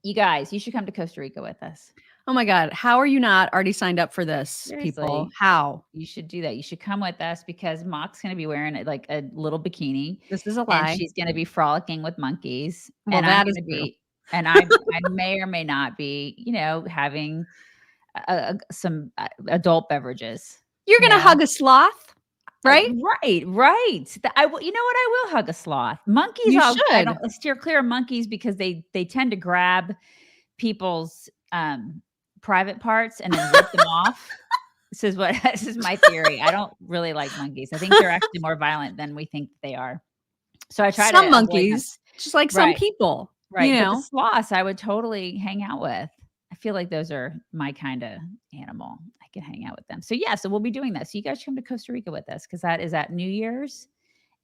You guys, you should come to Costa Rica with us. Oh my God. How are you not already signed up for this, people? Seriously, How? you should do that. You should come with us because Mock's gonna be wearing, like, a little bikini, This is a and lie. she's gonna be frolicking with monkeys, Well, and I'm that is gonna true. be and I may or may not be, having some, adult beverages, You're you going to know? hug a sloth, right? Right, right. I will, you know what? I will hug a sloth. Monkeys, You I should. don't steer clear of monkeys because they tend to grab people's, private parts and then rip them off. This is my theory. I don't really like monkeys. I think they're actually more violent than we think they are. So I try Some to avoid them. monkeys, just like some Right, people, you right. But the know. sloths I would totally hang out with. I feel like those are my kinda animal. I can hang out with them. So, yeah, so we'll be doing that. So you guys should come to Costa Rica with us because that is at New Year's,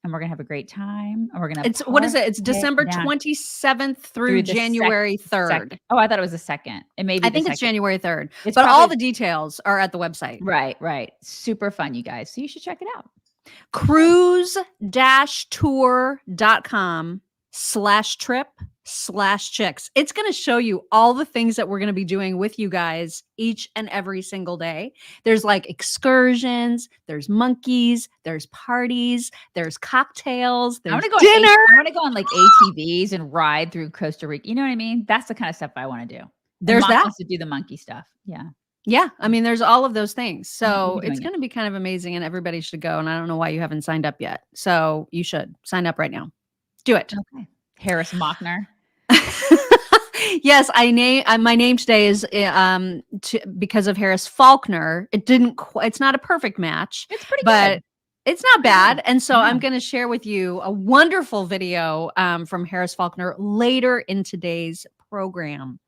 and we're gonna have a great time, and we're gonna It's what is party it? It's December down 27th through through the January sec 3rd. oh, I thought it was the 2nd. It may be I the think it's 2nd. January 3rd, It's but all probably the details are at the website. right, right. Super fun, you guys. So you should check it out. cruise-tour.com/trip/chicks. It's going to show you all the things that we're going to be doing with you guys each and every single day. There's like excursions, there's monkeys, there's parties, there's cocktails, I wanna there's go on dinner. I wanna go on, like, ATVs and ride through Costa Rica, you know what I mean? That's the kinda stuff I wanna do. And There's Mom that. wants to do the monkey stuff. Yeah. Yeah, I mean, there's all of those things. We'll So be it's doing it. going to be kind of amazing, and everybody should go. And I don't know why you haven't signed up yet. So you should sign up right now. Do it. Okay. Harris Mockner. Yes, my name today is because of Harris Faulkner. It's not a perfect match, It's pretty but good. it's not Pretty bad. good. And so Yeah. I'm going to share with you a wonderful video from Harris Faulkner later in today's program.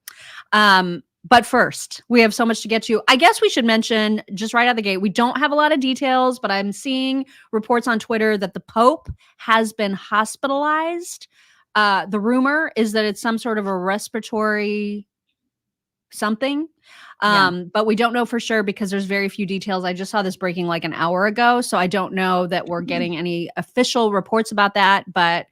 But first, we have so much to get to. I guess we should mention just right out of the gate, we don't have a lot of details, but I'm seeing reports on Twitter that the Pope has been hospitalized. The rumor is that it's some sort of a respiratory something. Yeah. But we don't know for sure because there's very few details. I just saw this breaking like an hour ago, so I don't know that we're getting any official reports about that, but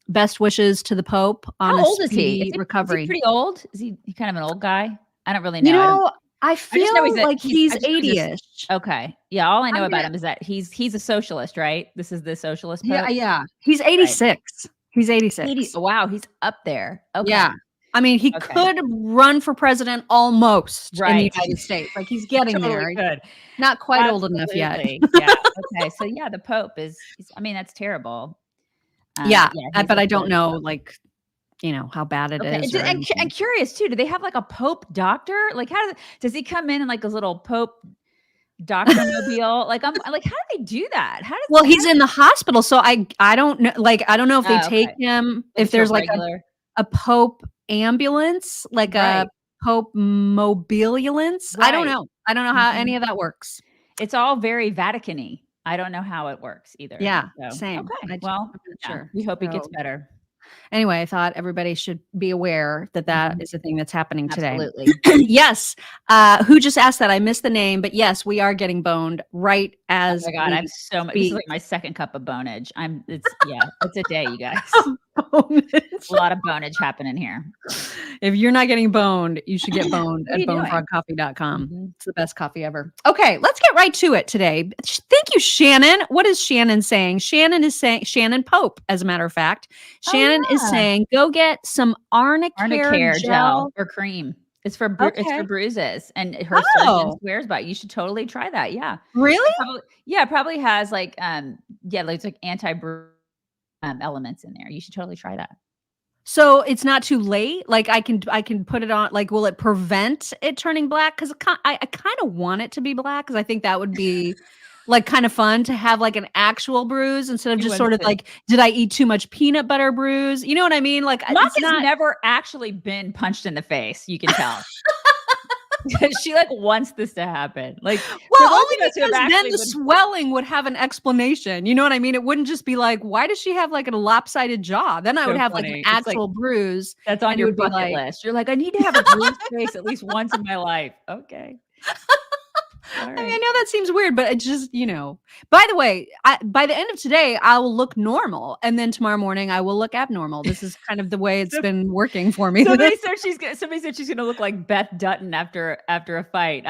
best wishes to the Pope on How a old is he? speedy Is recovery. he pretty old? Is he kind of an old guy? I don't really You know. know, I I just know feel like I he's just know he's 80-ish. okay. Yeah, all I know I'm about gonna him is that he's a socialist, right? This is the socialist Yeah, pope? yeah. He's Right. 86. He's 80 86. wow, he's up there. Yeah. Okay. I mean, he Okay. could run for president almost in the Right. United States. Like, he's getting Totally there. could. Not quite old enough yet. Absolutely. Yeah. Okay. So, yeah, the Pope is I mean, that's terrible. Yeah, Yeah, he's but up I don't there. know, like, how bad it Okay. is or And anything. curious too, do they have like a Pope doctor? Like, does he come in like his little Pope doctor-mobile? Like, I'm like, how do they do that? How does Well, that he's in happen? the hospital, so I don't know, like, I don't know if they Oh, take okay. him, Like if it's a there's, like, regular a Pope ambulance, like a right. Pope mobilulance. I don't Right. know. I don't know how any Mhm. of that works. It's all very Vatican-y. I don't know how it works either. Yeah, So, same. okay. I'm Well, not yeah, sure. we hope he gets So, better. anyway, I thought everybody should be aware that that Mhm. is a thing that's happening today. Absolutely. Yes. Who just asked that? I missed the name, but yes, we are getting boned right Oh as my god, we I'm so much this is speak. like my second cup of bonage. It's a day, you guys. Bonage. A lot of bonage happening here. If you're not getting boned, you should get boned What are at you doing? bonefrogcoffee.com. Mhm. It's the best coffee ever. Okay, let's get right to it today. Thank you, Shannon. What is Shannon saying? Shannon is saying, Shannon Pope, as a matter of fact. Oh, Shannon is yeah. saying, go get some Arnicare Arnicare gel gel. or cream. It's for Okay. bruises, and her surgeon Oh, swears by it. You should totally try that, yeah. really? It probably has, like, yeah, like, it's like anti-bruise, elements in there. You should totally try that. So it's not too late. Like I can put it on. Like, will it prevent it turning black? Because I kind of want it to be black because I think that would be like kind of fun to have like an actual bruise instead of It just would sort of too. like, did I eat too much peanut butter bruise? You know what I mean? Like Mock it's has not. never actually been punched in the face, you can tell. She, like, wants this to happen. Like, for Well, those only of us who have because then actually the been swelling would have an explanation. You know what I mean? It wouldn't just be like, why does she have like a lopsided jaw? Then I would so have like an funny. It's like, actual bruise, that's on and it your would be bucket like, list. You're like, "I need to have a bruised face at least once in my life." Okay. I mean, I know that seems weird, but it just, by the way, by the end of today, I will look normal. And then tomorrow morning, I will look abnormal. This is kind of the way it's been working for me. Somebody said she's going to look like Beth Dutton after a fight.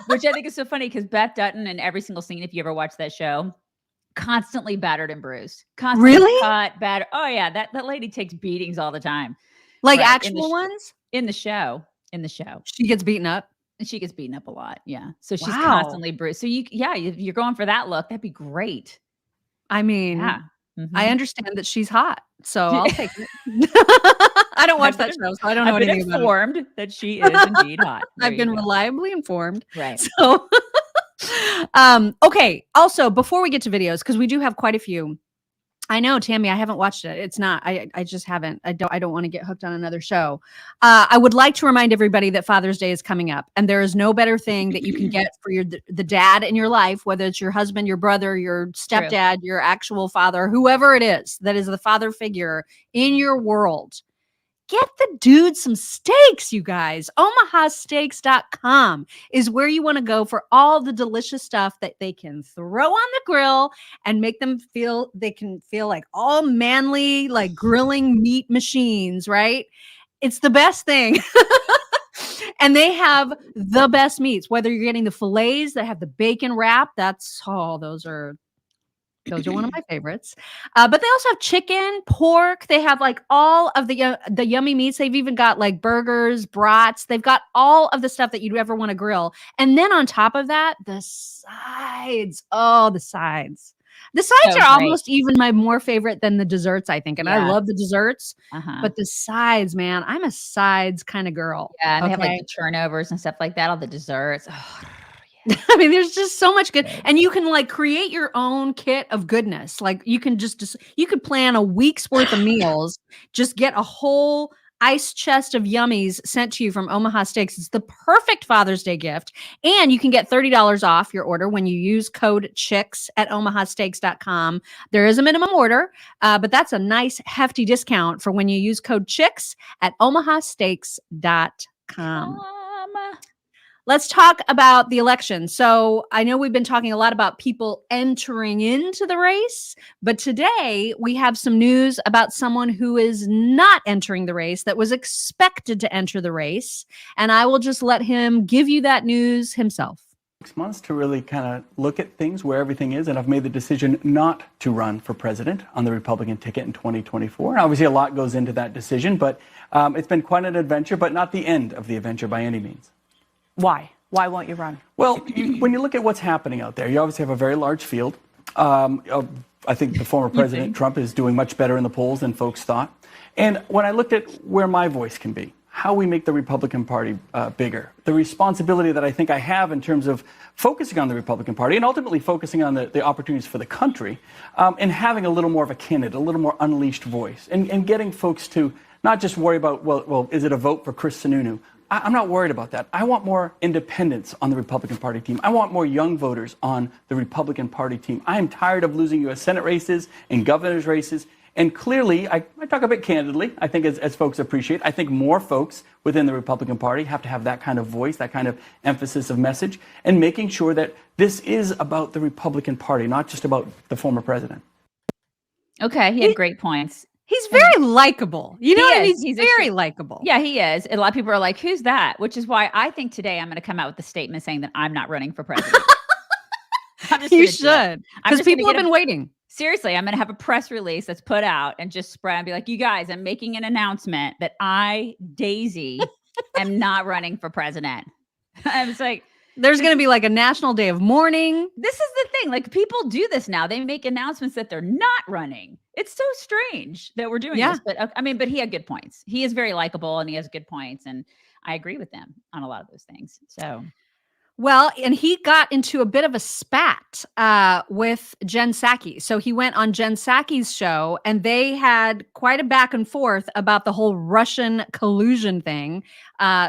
Which I think is so funny because Beth Dutton in every single scene, if you ever watch that show, constantly battered and bruised. Constantly really? Cut, battered. Oh, yeah. That lady takes beatings all the time. Like actual ones? In the show. She gets beaten up? And she gets beaten up a lot. Yeah. So she's constantly bruised. So you're going for that look. That'd be great. I mean, I understand that she's hot. So I'll take it. I don't watch that show, so I don't know anything about it. I've been informed that she is indeed hot. I've been reliably informed. Right. So, okay. Also, before we get to videos, because we do have quite a few. I know, Tammy, I haven't watched it. It's not, I just haven't. I don't want to get hooked on another show. I would like to remind everybody that Father's Day is coming up, and there is no better thing that you can get for the dad in your life, whether it's your husband, your brother, your stepdad, your actual father, whoever it is that is the father figure in your world. Get the dude some steaks, you guys. OmahaSteaks.com is where you want to go for all the delicious stuff that they can throw on the grill and make them feel like all manly, like grilling meat machines, right? It's the best thing. And they have the best meats, whether you're getting the fillets that have the bacon wrap. Those are one of my favorites. But they also have chicken, pork. They have like all of the yummy meats. They've even got like burgers, brats. They've got all of the stuff that you'd ever want to grill. And then on top of that, the sides. Oh, the sides. The sides are almost even my more favorite than the desserts, I think. And I love the desserts. But the sides, man, I'm a sides kind of girl. Yeah, and they have like the turnovers and stuff like that, all the desserts. Oh. I mean, there's just so much good, and you can like create your own kit of goodness. Like you can you could plan a week's worth of meals, just get a whole ice chest of yummies sent to you from Omaha Steaks. It's the perfect Father's Day gift. And you can get $30 off your order when you use code CHICKS at omahasteaks.com. There is a minimum order, but that's a nice hefty discount for when you use code CHICKS at omahasteaks.com. Let's talk about the election. So I know we've been talking a lot about people entering into the race, but today we have some news about someone who is not entering the race that was expected to enter the race. And I will just let him give you that news himself. 6 months to really kind of look at things where everything is, and I've made the decision not to run for president on the Republican ticket in 2024. And obviously a lot goes into that decision, but it's been quite an adventure, but not the end of the adventure by any means. Why? Why won't you run? Well, when you look at what's happening out there, you obviously have a very large field. I think the former President Trump is doing much better in the polls than folks thought. And when I looked at where my voice can be, how we make the Republican Party bigger, the responsibility that I think I have in terms of focusing on the Republican Party and ultimately focusing on the opportunities for the country, and having a little more of a candid, a little more unleashed voice, and getting folks to not just worry about, well, is it a vote for Chris Sununu? I'm not worried about that. I want more independents on the Republican Party team. I want more young voters on the Republican Party team. I am tired of losing U.S. Senate races and governor's races. And clearly, I talk a bit candidly, I think as folks appreciate, I think more folks within the Republican Party have to have that kind of voice, that kind of emphasis of message, and making sure that this is about the Republican Party, not just about the former president. Okay, he had great points. He's very likable. You know what I mean? He's very likable. Yeah, he is. And a lot of people are like, who's that? Which is why I think today I'm going to come out with a statement saying that I'm not running for president. You should. Because people have been waiting. Seriously, I'm going to have a press release that's put out and just spread and be like, you guys, I'm making an announcement that I, Daisy, am not running for president. I was like, there's going to be like a national day of mourning. This is the thing. Like people do this now. They make announcements that they're not running. It's so strange that we're doing this. But I mean, but he had good points. He is very likable and he has good points. And I agree with them on a lot of those things. So. Well, and he got into a bit of a spat with Jen Psaki. So he went on Jen Psaki's show and they had quite a back and forth about the whole Russian collusion thing.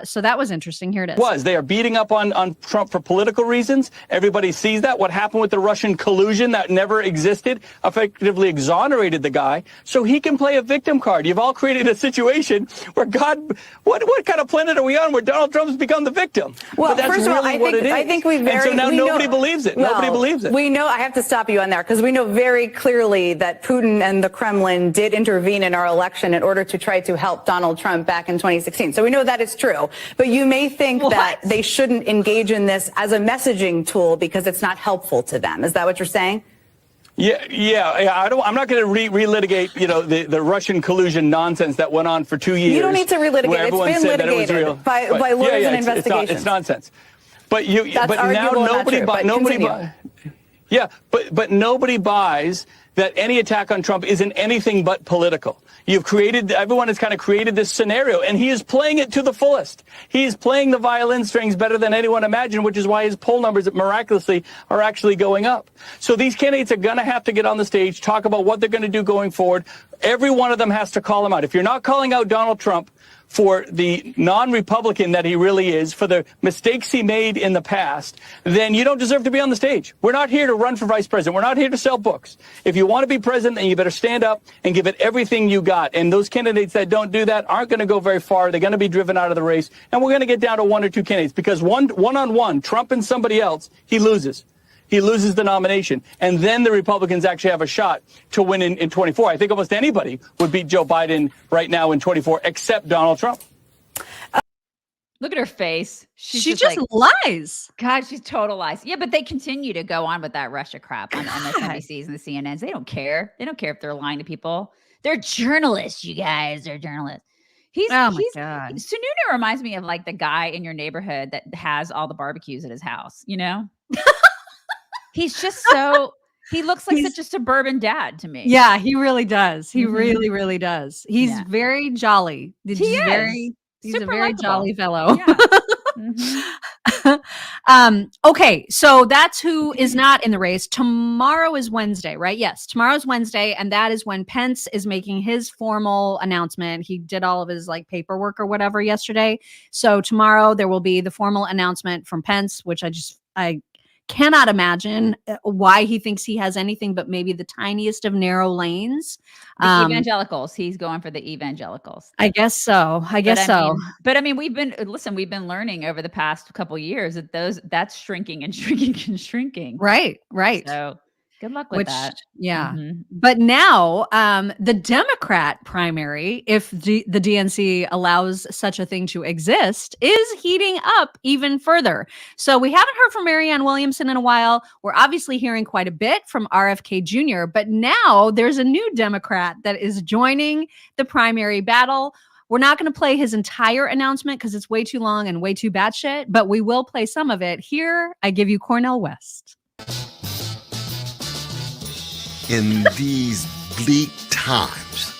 So that was interesting. Here it is. They are beating up on Trump for political reasons. Everybody sees that. What happened with the Russian collusion that never existed effectively exonerated the guy so he can play a victim card. You've all created a situation where what kind of planet are we on where Donald Trump's become the victim? Well, first of all, I think it is. I think we and so now nobody believes it. Nobody believes it. We know, I have to stop you on there, because we know very clearly that Putin and the Kremlin did intervene in our election in order to try to help Donald Trump back in 2016. So we know that is true. But you may think that they shouldn't engage in this as a messaging tool because it's not helpful to them. Is that what you're saying? Yeah. I'm not going to relitigate, the Russian collusion nonsense that went on for 2 years. You don't need to relitigate. It's been litigated by lawyers and investigations. It's nonsense. But nobody buys that any attack on Trump isn't anything but political. Everyone has kind of created this scenario, and he is playing it to the fullest. He is playing the violin strings better than anyone imagined, which is why his poll numbers miraculously are actually going up. So these candidates are going to have to get on the stage, talk about what they're going to do going forward. Every one of them has to call him out. If you're not calling out Donald Trump for the non-Republican that he really is, for the mistakes he made in the past, then you don't deserve to be on the stage. We're not here to run for vice president. We're not here to sell books. If you want to be president, then you better stand up and give it everything you got. And those candidates that don't do that aren't going to go very far. They're going to be driven out of the race. And we're going to get down to one or two candidates, because one-on-one, Trump and somebody else, he loses. He loses the nomination. And then the Republicans actually have a shot to win in 24. I think almost anybody would beat Joe Biden right now in 24, except Donald Trump. Look at her face. She just lies. God, she's total lies. Yeah, but they continue to go on with that Russia crap on MSNBCs and the CNNs. They don't care. They don't care if they're lying to people. They're journalists, you guys. They're journalists. Oh my God. Sununu reminds me of like the guy in your neighborhood that has all the barbecues at his house, He's just he looks like such a suburban dad to me. Yeah, he really does. He really, really does. He's very jolly. He's a very jolly fellow. Yeah. Okay, so that's who is not in the race. Tomorrow is Wednesday, right? Yes, tomorrow's Wednesday, and that is when Pence is making his formal announcement. He did all of his paperwork or whatever yesterday. So tomorrow there will be the formal announcement from Pence, which I cannot imagine why he thinks he has anything but maybe the tiniest of narrow lanes. The evangelicals. He's going for the evangelicals. I guess so. But I mean, we've been learning over the past couple of years that that's shrinking and shrinking and shrinking. Right. So good luck with that. Yeah. Mm-hmm. But now the Democrat primary, if the DNC allows such a thing to exist, is heating up even further. So we haven't heard from Marianne Williamson in a while. We're obviously hearing quite a bit from RFK Jr., but now there's a new Democrat that is joining the primary battle. We're not going to play his entire announcement because it's way too long and way too batshit, but we will play some of it. Here, I give you Cornel West. In these bleak times,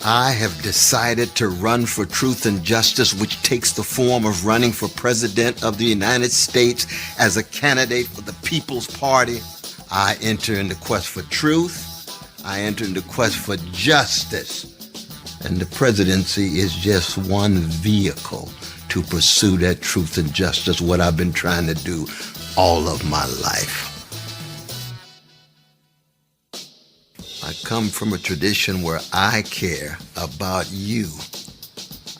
I have decided to run for truth and justice, which takes the form of running for president of the United States as a candidate for the People's Party. I enter into quest for truth. I enter into quest for justice. And the presidency is just one vehicle to pursue that truth and justice, what I've been trying to do all of my life. I come from a tradition where I care about you.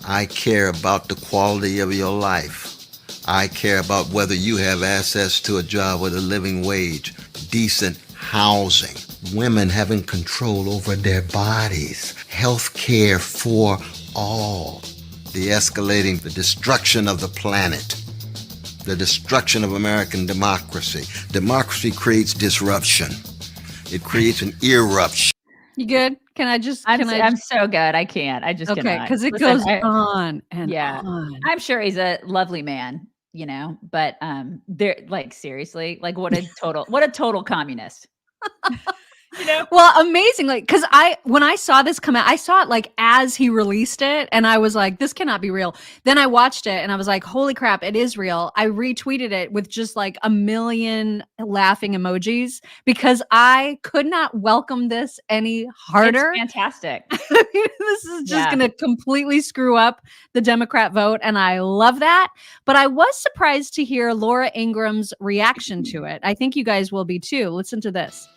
I care about the quality of your life. I care about whether you have access to a job with a living wage, decent housing, women having control over their bodies, health care for all, the destruction of the planet, the destruction of American democracy. Democracy creates disruption. It creates an eruption. You good? I'm so good. I can't. I just cannot. Because it goes on and on. I'm sure he's a lovely man, but they're seriously, what a total communist. Well, amazing. Because when I saw this come out, I saw it as he released it, and I was like, this cannot be real. Then I watched it and I was like, holy crap, it is real. I retweeted it with just a million laughing emojis because I could not welcome this any harder. It's fantastic. This is just going to completely screw up the Democrat vote, and I love that. But I was surprised to hear Laura Ingram's reaction to it. I think you guys will be too. Listen to this.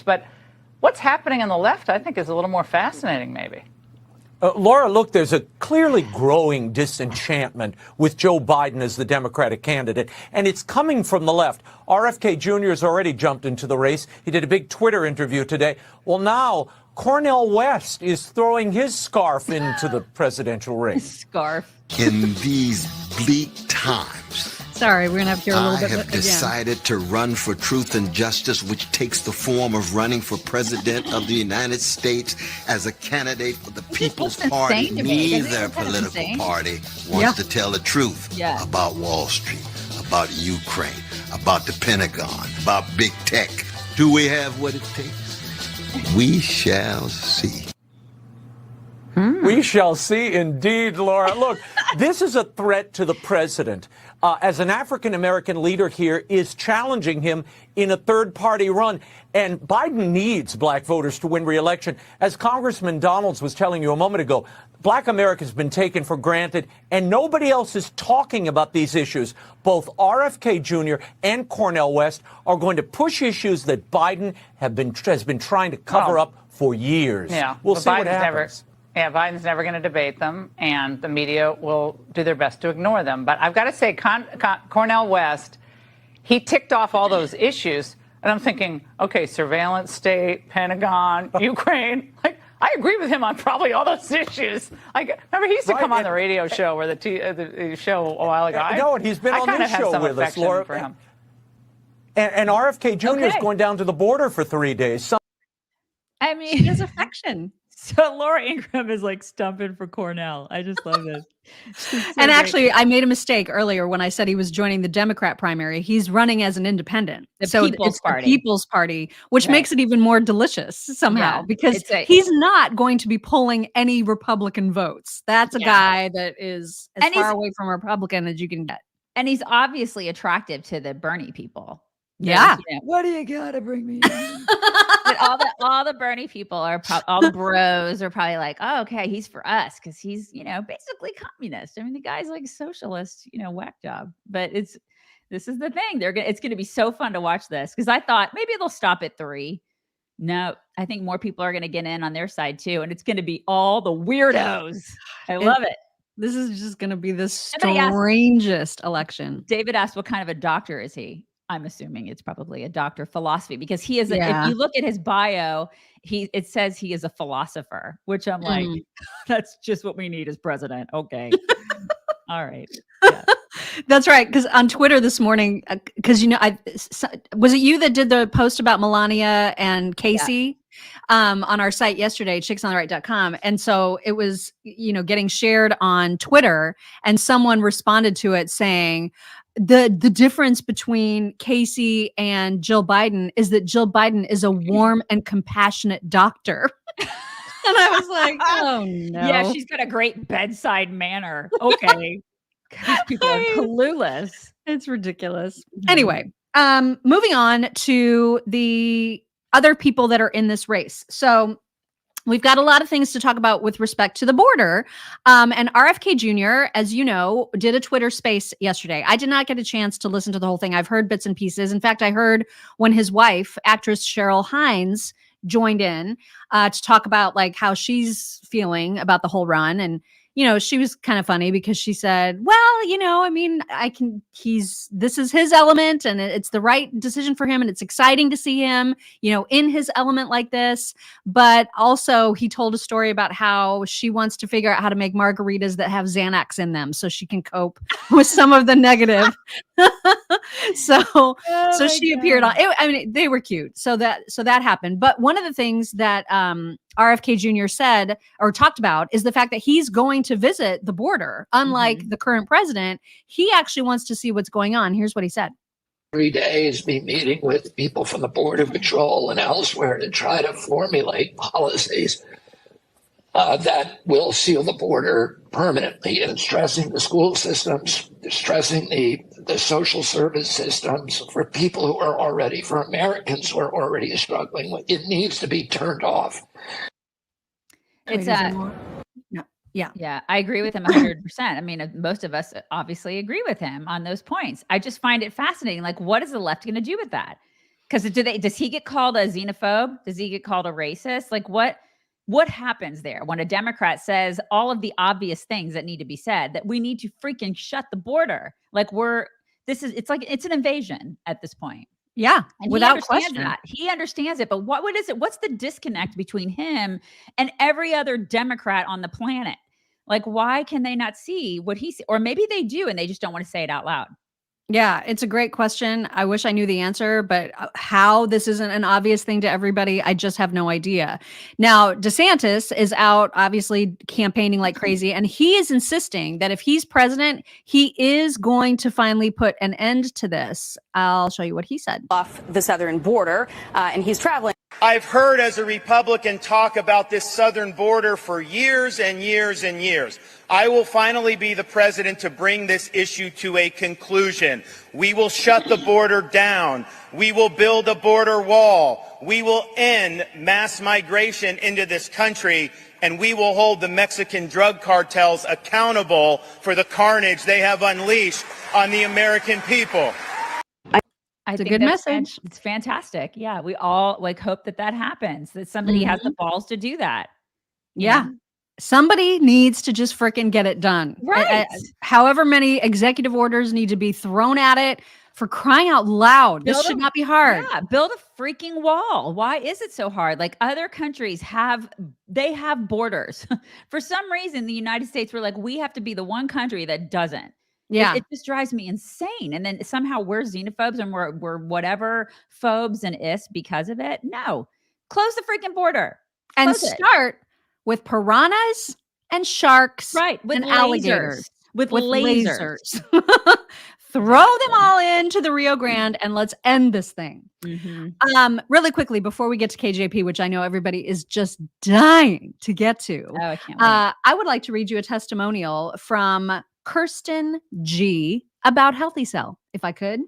But what's happening on the left, I think, is a little more fascinating, maybe. Laura, look, there's a clearly growing disenchantment with Joe Biden as the Democratic candidate, and it's coming from the left. RFK Jr. has already jumped into the race. He did a big Twitter interview today. Well, now Cornel West is throwing his scarf into the presidential race. Scarf. In these bleak times, Sorry, we're going to have to hear a little I bit have again. decided to run for truth and justice, which takes the form of running for president of the United States as a candidate for the People's looks Party. insane to me. Doesn't it Neither look kind of political insane? party wants to tell the truth Yeah. about Wall Street, about Ukraine, about the Pentagon, about big tech. Do we have what it takes? We shall see. We shall see indeed, Laura. Look, this is a threat to the president. As an African-American leader here is challenging him in a third-party run. And Biden needs black voters to win re-election. As Congressman Donalds was telling you a moment ago, black America has been taken for granted, and nobody else is talking about these issues. Both RFK Jr. and Cornel West are going to push issues that Biden has been trying to cover up for years. Yeah, We'll but see what Biden's happens. Biden's never going to debate them, and the media will do their best to ignore them. But I've got to say, Cornel West, he ticked off all those issues, and I'm thinking, okay, surveillance state, Pentagon, Ukraine. Like, I agree with him on probably all those issues. Like, remember, he used to come on the radio show where the show a while ago. No, and he's been on this show with us, Laura. For him. And RFK Jr. is Okay. going down to the border for 3 days. I mean, His affection. so Laura Ingraham is like stumping for Cornell. I just love this. And actually, I made a mistake earlier when I said he was joining the Democrat primary. He's running as an independent. The so People's it's Party. The People's Party, which Right. makes it even more delicious somehow Yeah, because it's a- he's not going to be pulling any Republican votes. That's a Yeah. guy that is as And far he's- away from a Republican as you can get. and he's obviously attractive to the Bernie people. Yeah. You know, what do you gotta bring me in? But all the Bernie people are all the bros are probably like, oh, okay, he's for us because he's basically communist. I mean, the guy's like a socialist, whack job. But this is the thing. It's gonna be so fun to watch this because I thought maybe they'll stop at 3. No, I think more people are gonna get in on their side too, and it's gonna be all the weirdos. I love it. This is just going to be the Somebody asked- strangest election. David asked, what kind of a doctor is he? I'm assuming it's probably a doctor of philosophy because he is. Yeah. If you look at his bio, it says he is a philosopher, which I'm like, that's just what we need as president. Okay, all right. Yeah. That's right. Because on Twitter this morning, because was it you that did the post about Melania and Casey on our site yesterday, chicksontheright.com? And so it was, getting shared on Twitter, and someone responded to it saying, the difference between Casey and Jill Biden is that Jill Biden is a warm and compassionate doctor. And I was like, oh no. Yeah, she's got a great bedside manner. Okay. These people are clueless. It's ridiculous. Anyway, moving on to the other people that are in this race. So we've got a lot of things to talk about with respect to the border. And RFK Jr., as you know, did a Twitter space yesterday. I did not get a chance to listen to the whole thing. I've heard bits and pieces. In fact, I heard when his wife, actress Cheryl Hines, joined in to talk about like how she's feeling about the whole run. And she was kind of funny because she said, well, I mean, this is his element and it's the right decision for him. And it's exciting to see him, in his element like this. But also he told a story about how she wants to figure out how to make margaritas that have Xanax in them so she can cope with some of the negative. So she appeared on it. I mean, they were cute. So that happened. But one of the things that, RFK Jr. said or talked about is the fact that he's going to visit the border. Unlike the current president, he actually wants to see what's going on. Here's what he said. 3 days, be meeting with people from the Border Patrol and elsewhere to try to formulate policies that will seal the border permanently, and stressing the school systems, stressing the social service systems for people who are already, for Americans who are already struggling with. It needs to be turned off. It's Yeah. I agree with him 100%. I mean, most of us obviously agree with him on those points. I just find it fascinating. Like, what is the left going to do with that? Because does he get called a xenophobe? Does he get called a racist? Like, what? what happens there when a Democrat says all of the obvious things that need to be said, that we need to freaking shut the border? Like it's an invasion at this point. Yeah, And without question. that. He understands it. But what is it? What's the disconnect between him and every other Democrat on the planet? Like, why can they not see what he sees? Or maybe they do and they just don't want to say it out loud. Yeah, it's a great question. I wish I knew the answer, but how this isn't an obvious thing to everybody, I just have no idea. Now, DeSantis is out obviously campaigning like crazy, and he is insisting that if he's president, he is going to finally put an end to this. I'll show you what he said. Off the southern border, and he's traveling. I've heard as a Republican talk about this southern border for years and years and years. I will finally be the president to bring this issue to a conclusion. We will shut the border down. We will build a border wall. We will end mass migration into this country, and we will hold the Mexican drug cartels accountable for the carnage they have unleashed on the American people. It's a good message. It's fantastic. Yeah, we all hope that happens, that somebody has the balls to do that. Yeah. Somebody needs to just freaking get it done. Right. However many executive orders need to be thrown at it, for crying out loud. This should not be hard. Yeah, build a freaking wall. Why is it so hard? Like, other countries have borders. For some reason, the United States, we're like, we have to be the one country that doesn't. Yeah. It just drives me insane. And then somehow we're xenophobes and we're whatever phobes and is because of it. No, close the freaking border and start with piranhas and sharks, right? With and alligators, with lasers. Throw them all into the Rio Grande and let's end this thing. Really quickly before we get to KJP, which I know everybody is just dying to get to. Oh, I can't wait. I would like to read you a testimonial from Kirsten G about Healthy Cell, if I could.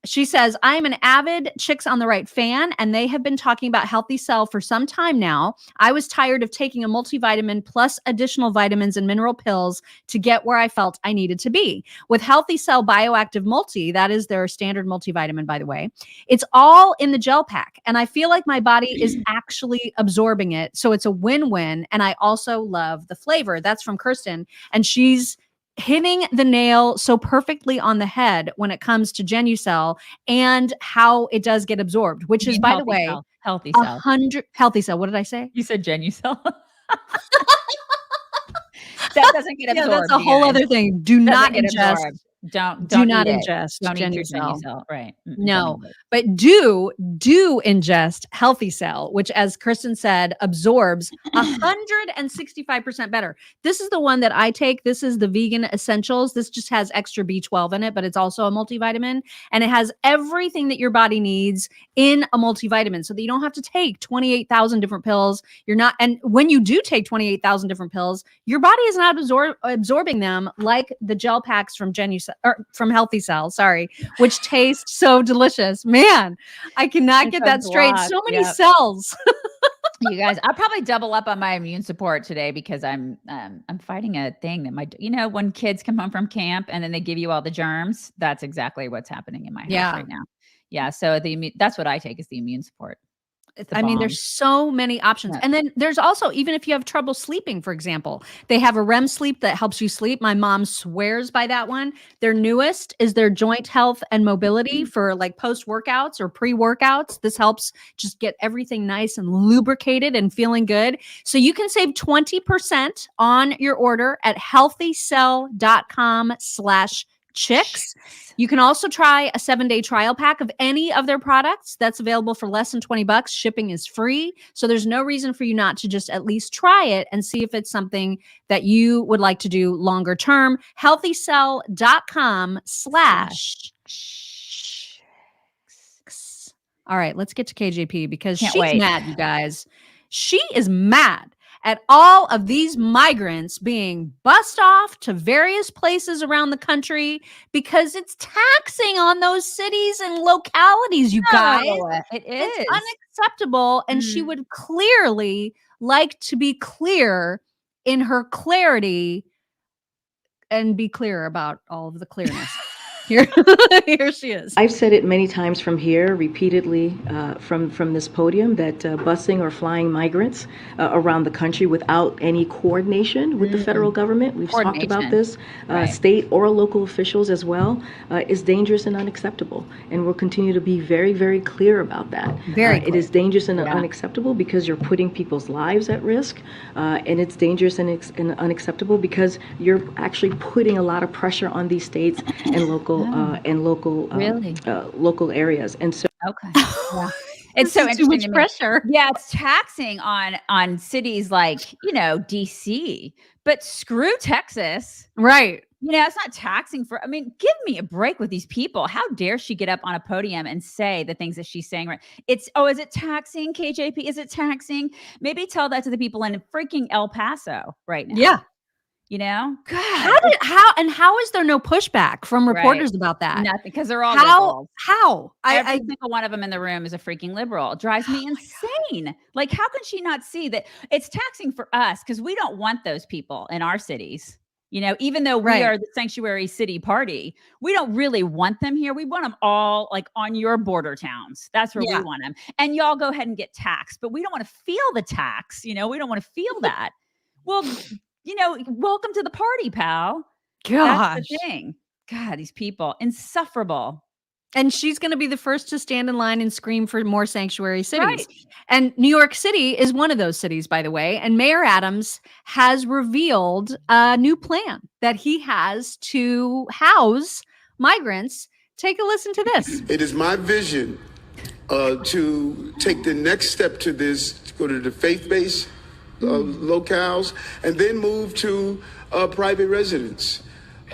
She says, I'm an avid Chicks on the Right fan, and they have been talking about Healthy Cell for some time now. I was tired of taking a multivitamin plus additional vitamins and mineral pills to get where I felt I needed to be. With Healthy Cell Bioactive Multi, that is their standard multivitamin, by the way, it's all in the gel pack, and I feel like my body is actually absorbing it. So it's a win-win, and I also love the flavor. That's from Kirsten, and she's hitting the nail so perfectly on the head when it comes to Genucell and how it does get absorbed, which is, by the way, Healthy Cell. Healthy Cell. What did I say? You said Genucell. That doesn't get absorbed. Yeah, that's a whole other thing. Do not ingest. Do not ingest Genucell. Right. No, but do ingest Healthy Cell, which, as Kristen said, absorbs 165% better. This is the one that I take. This is the Vegan Essentials. This just has extra B12 in it, but it's also a multivitamin, and it has everything that your body needs in a multivitamin, so that you don't have to take 28,000 different pills. And when you do take 28,000 different pills, your body is not absorbing them like the gel packs from Genucell. Or from Healthy Cell, sorry, which tastes so delicious. Man, I cannot get that straight. So many cells. You guys, I'll probably double up on my immune support today because I'm fighting a thing that when kids come home from camp and then they give you all the germs, that's exactly what's happening in my house right now. Yeah, so that's what I take is the immune support. I mean, there's so many options. Yeah. And then there's also, even if you have trouble sleeping, for example, they have a REM sleep that helps you sleep. My mom swears by that one. Their newest is their joint health and mobility for like post-workouts or pre-workouts. This helps just get everything nice and lubricated and feeling good. So you can save 20% on your order at healthycell.com/chicks. You can also try a 7-day trial pack of any of their products. That's available for less than $20. Shipping is free. So there's no reason for you not to just at least try it and see if it's something that you would like to do longer term. healthycell.com/chicks. All right, let's get to KJP because she's mad, you guys. She is mad at all of these migrants being bussed off to various places around the country because it's taxing on those cities and localities, you guys. It is. It's unacceptable. And she would clearly like to be clear in her clarity and be clear about all of the clearness. Here, here she is. I've said it many times from here, repeatedly from this podium, that busing or flying migrants around the country without any coordination with the federal government, we've talked about this, state or local officials as well, is dangerous and unacceptable. And we'll continue to be very, very clear about that. It is dangerous and unacceptable because you're putting people's lives at risk, and it's dangerous and unacceptable because you're actually putting a lot of pressure on these states and local areas. And so it's so interesting too much to me. pressure. Yeah, it's taxing on cities like, DC, but screw Texas. Right. It's not taxing for, give me a break with these people. How dare she get up on a podium and say the things that she's saying, right? Is it taxing, KJP? Is it taxing? Maybe tell that to the people in freaking El Paso right now. Yeah. God. How is there no pushback from reporters about that? Nothing, because they're all liberals. How? Every single one of them in the room is a freaking liberal. It drives me insane. Like, how can she not see that it's taxing for us? Because we don't want those people in our cities. Even though we are the sanctuary city party, we don't really want them here. We want them all like on your border towns. That's where we want them. And y'all go ahead and get taxed, but we don't want to feel the tax. We don't want to feel that. Well, welcome to the party, pal. Gosh. That's the thing. God, these people, insufferable. And she's going to be the first to stand in line and scream for more sanctuary cities. Right. And New York City is one of those cities, by the way. And Mayor Adams has revealed a new plan that he has to house migrants. Take a listen to this. It is my vision to take the next step to this, to go to the faith-based locales, and then move to private residence.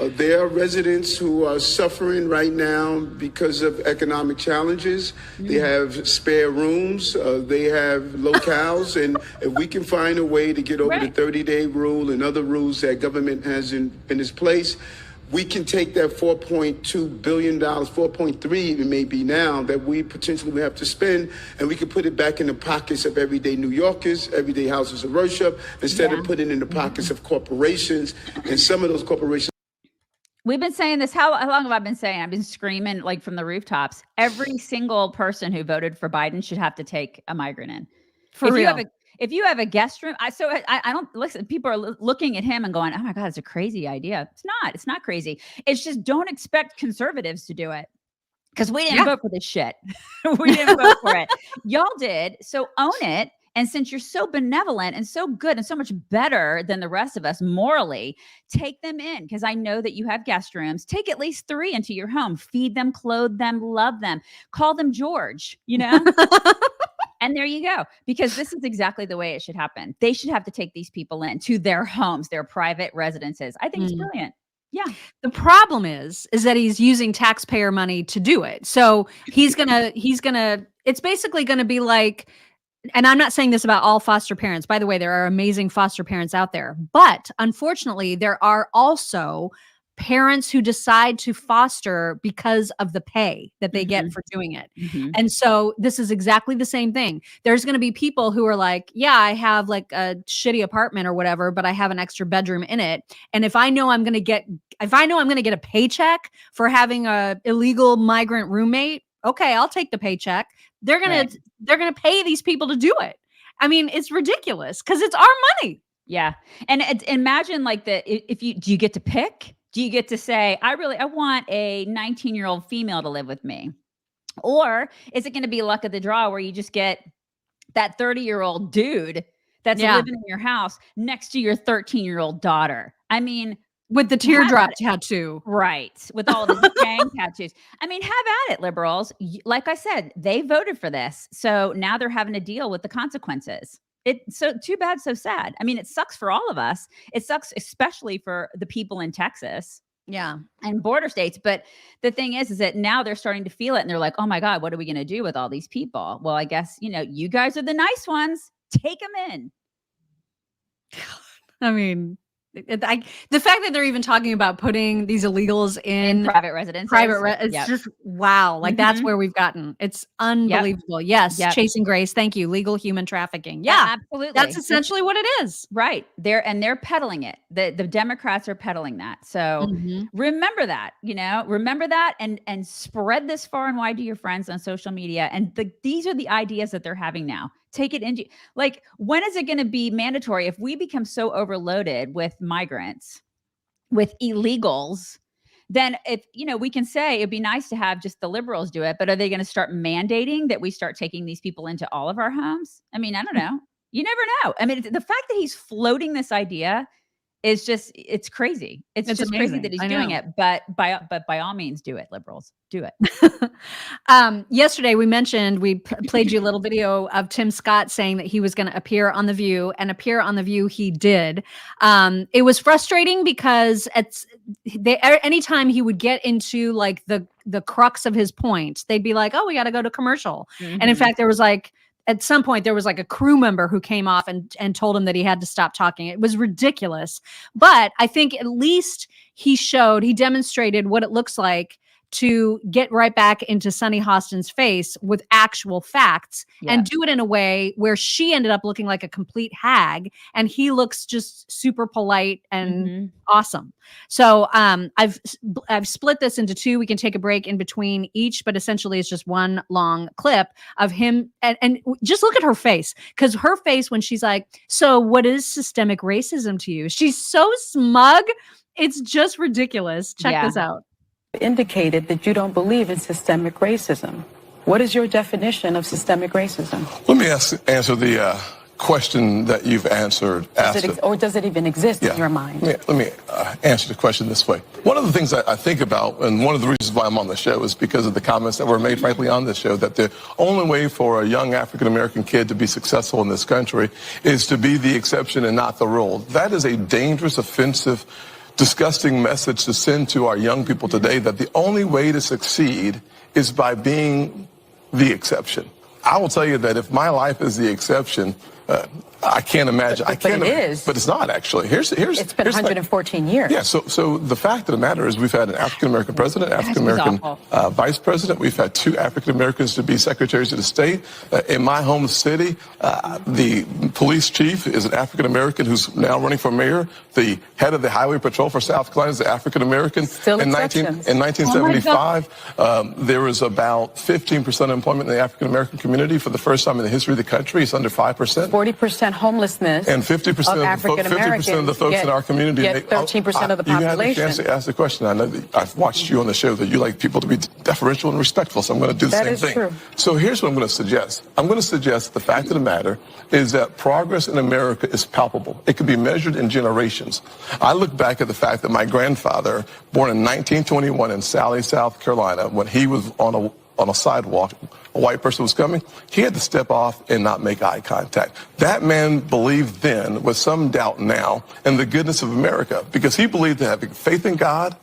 There are residents who are suffering right now because of economic challenges. They have spare rooms, they have locales, and if we can find a way to get over the 30-day rule and other rules that government has in its place, we can take that $4.2 billion, 4.3 even maybe now, that we potentially will have to spend, and we can put it back in the pockets of everyday New Yorkers, everyday houses of worship, instead of putting it in the pockets of corporations. And some of those corporations. We've been saying this. How long have I been saying? I've been screaming like from the rooftops. Every single person who voted for Biden should have to take a migrant in. For real. If you have a guest room, I don't listen. People are looking at him and going, "Oh my God, it's a crazy idea." It's not. It's not crazy. It's just don't expect conservatives to do it because we didn't vote for this shit. We didn't vote for it. Y'all did. So own it. And since you're so benevolent and so good and so much better than the rest of us morally, take them in, because I know that you have guest rooms. Take at least 3 into your home. Feed them, clothe them, love them. Call them George, And there you go, because this is exactly the way it should happen. They should have to take these people in to their homes, their private residences. I think it's brilliant. Yeah. The problem is that he's using taxpayer money to do it. So it's basically going to be like, and I'm not saying this about all foster parents. By the way, there are amazing foster parents out there, but unfortunately there are also parents who decide to foster because of the pay that they get for doing it. And so this is exactly the same thing. There's going to be people who are like, yeah, I have like a shitty apartment or whatever, but I have an extra bedroom in it. And if I know I'm going to get a paycheck for having a illegal migrant roommate, okay, I'll take the paycheck. They're going to pay these people to do it. I mean, it's ridiculous because it's our money. Yeah. And imagine like do you get to pick? Do you get to say, I want a 19-year-old female to live with me? Or is it going to be luck of the draw where you just get that 30-year-old dude that's living in your house next to your 13-year-old daughter? I mean, with the teardrop tattoo. Right. With all the gang tattoos. I mean, have at it, liberals. Like I said, they voted for this. So now they're having to deal with the consequences. So too bad, so sad. I mean, it sucks for all of us. It sucks especially for the people in Texas. Yeah. And border states. But the thing is that now they're starting to feel it and they're like, oh my God, what are we going to do with all these people? Well, I guess, you guys are the nice ones. Take them in. I mean, The fact that they're even talking about putting these illegals in private residences, it's just wow. Like that's where we've gotten. It's unbelievable. Yes, chasing Grace. Thank you. Legal human trafficking. Yeah, absolutely. That's essentially what it is. Right. They're peddling it. The Democrats are peddling that. So remember that. Remember that, and spread this far and wide to your friends on social media. And these are the ideas that they're having now. Take it into, like, when is it going to be mandatory if we become so overloaded with migrants, with illegals? Then we can say it'd be nice to have just the liberals do it, but are they going to start mandating that we start taking these people into all of our homes? I mean, I don't know. You never know. I mean, the fact that he's floating this idea is it's crazy. It's just amazing. Crazy that he's doing it, but by all means do it, liberals. Do it. Yesterday we played you a little video of Tim Scott saying that he was going to appear on The View, and appear on The View he did. It was frustrating because anytime he would get into like the crux of his point, they'd be like, oh, we got to go to commercial. And in fact, there was like, at some point there was like a crew member who came off and told him that he had to stop talking. It was ridiculous. But I think at least he demonstrated what it looks like to get right back into Sunny Hostin's face with actual facts and do it in a way where she ended up looking like a complete hag and he looks just super polite and awesome. So I've split this into two. We can take a break in between each, but essentially it's just one long clip of him. And just look at her face, because her face when she's like, so what is systemic racism to you? She's so smug. It's just ridiculous. Check this out. Indicated that you don't believe in systemic racism. What is your definition of systemic racism? Let me answer the question that you've answered. Or does it even exist in your mind? Let me answer the question this way. One of the things I think about, and one of the reasons why I'm on the show, is because of the comments that were made, frankly, on this show, that the only way for a young African-American kid to be successful in this country is to be the exception and not the rule. That is a dangerous, offensive, disgusting message to send to our young people today, that the only way to succeed is by being the exception. I will tell you that if my life is the exception, I can't imagine. But it is. But it's not, actually. It's been 114 years. Yeah, so the fact of the matter is we've had an African-American president, African-American vice president. We've had 2 African-Americans to be secretaries of the state. In my home city, the police chief is an African-American who's now running for mayor. The head of the highway patrol for South Carolina is an African-American. Still exceptions. In 1975, there was about 15% employment in the African-American community. For the first time in the history of the country, it's under 5%. 40% homelessness, and 50% of African Americans, 50% of the folks in our community get 13% of the population. You had the chance to ask the question. I know that I've watched you on the show that you like people to be deferential and respectful, so I'm going to do the same thing. True. So here's what I'm going to suggest. I'm going to suggest the fact of the matter is that progress in America is palpable. It can be measured in generations. I look back at the fact that my grandfather, born in 1921 in Sally, South Carolina, when he was on a sidewalk, a white person was coming, he had to step off and not make eye contact. That man believed then, with some doubt now, in the goodness of America, because he believed that having faith in God,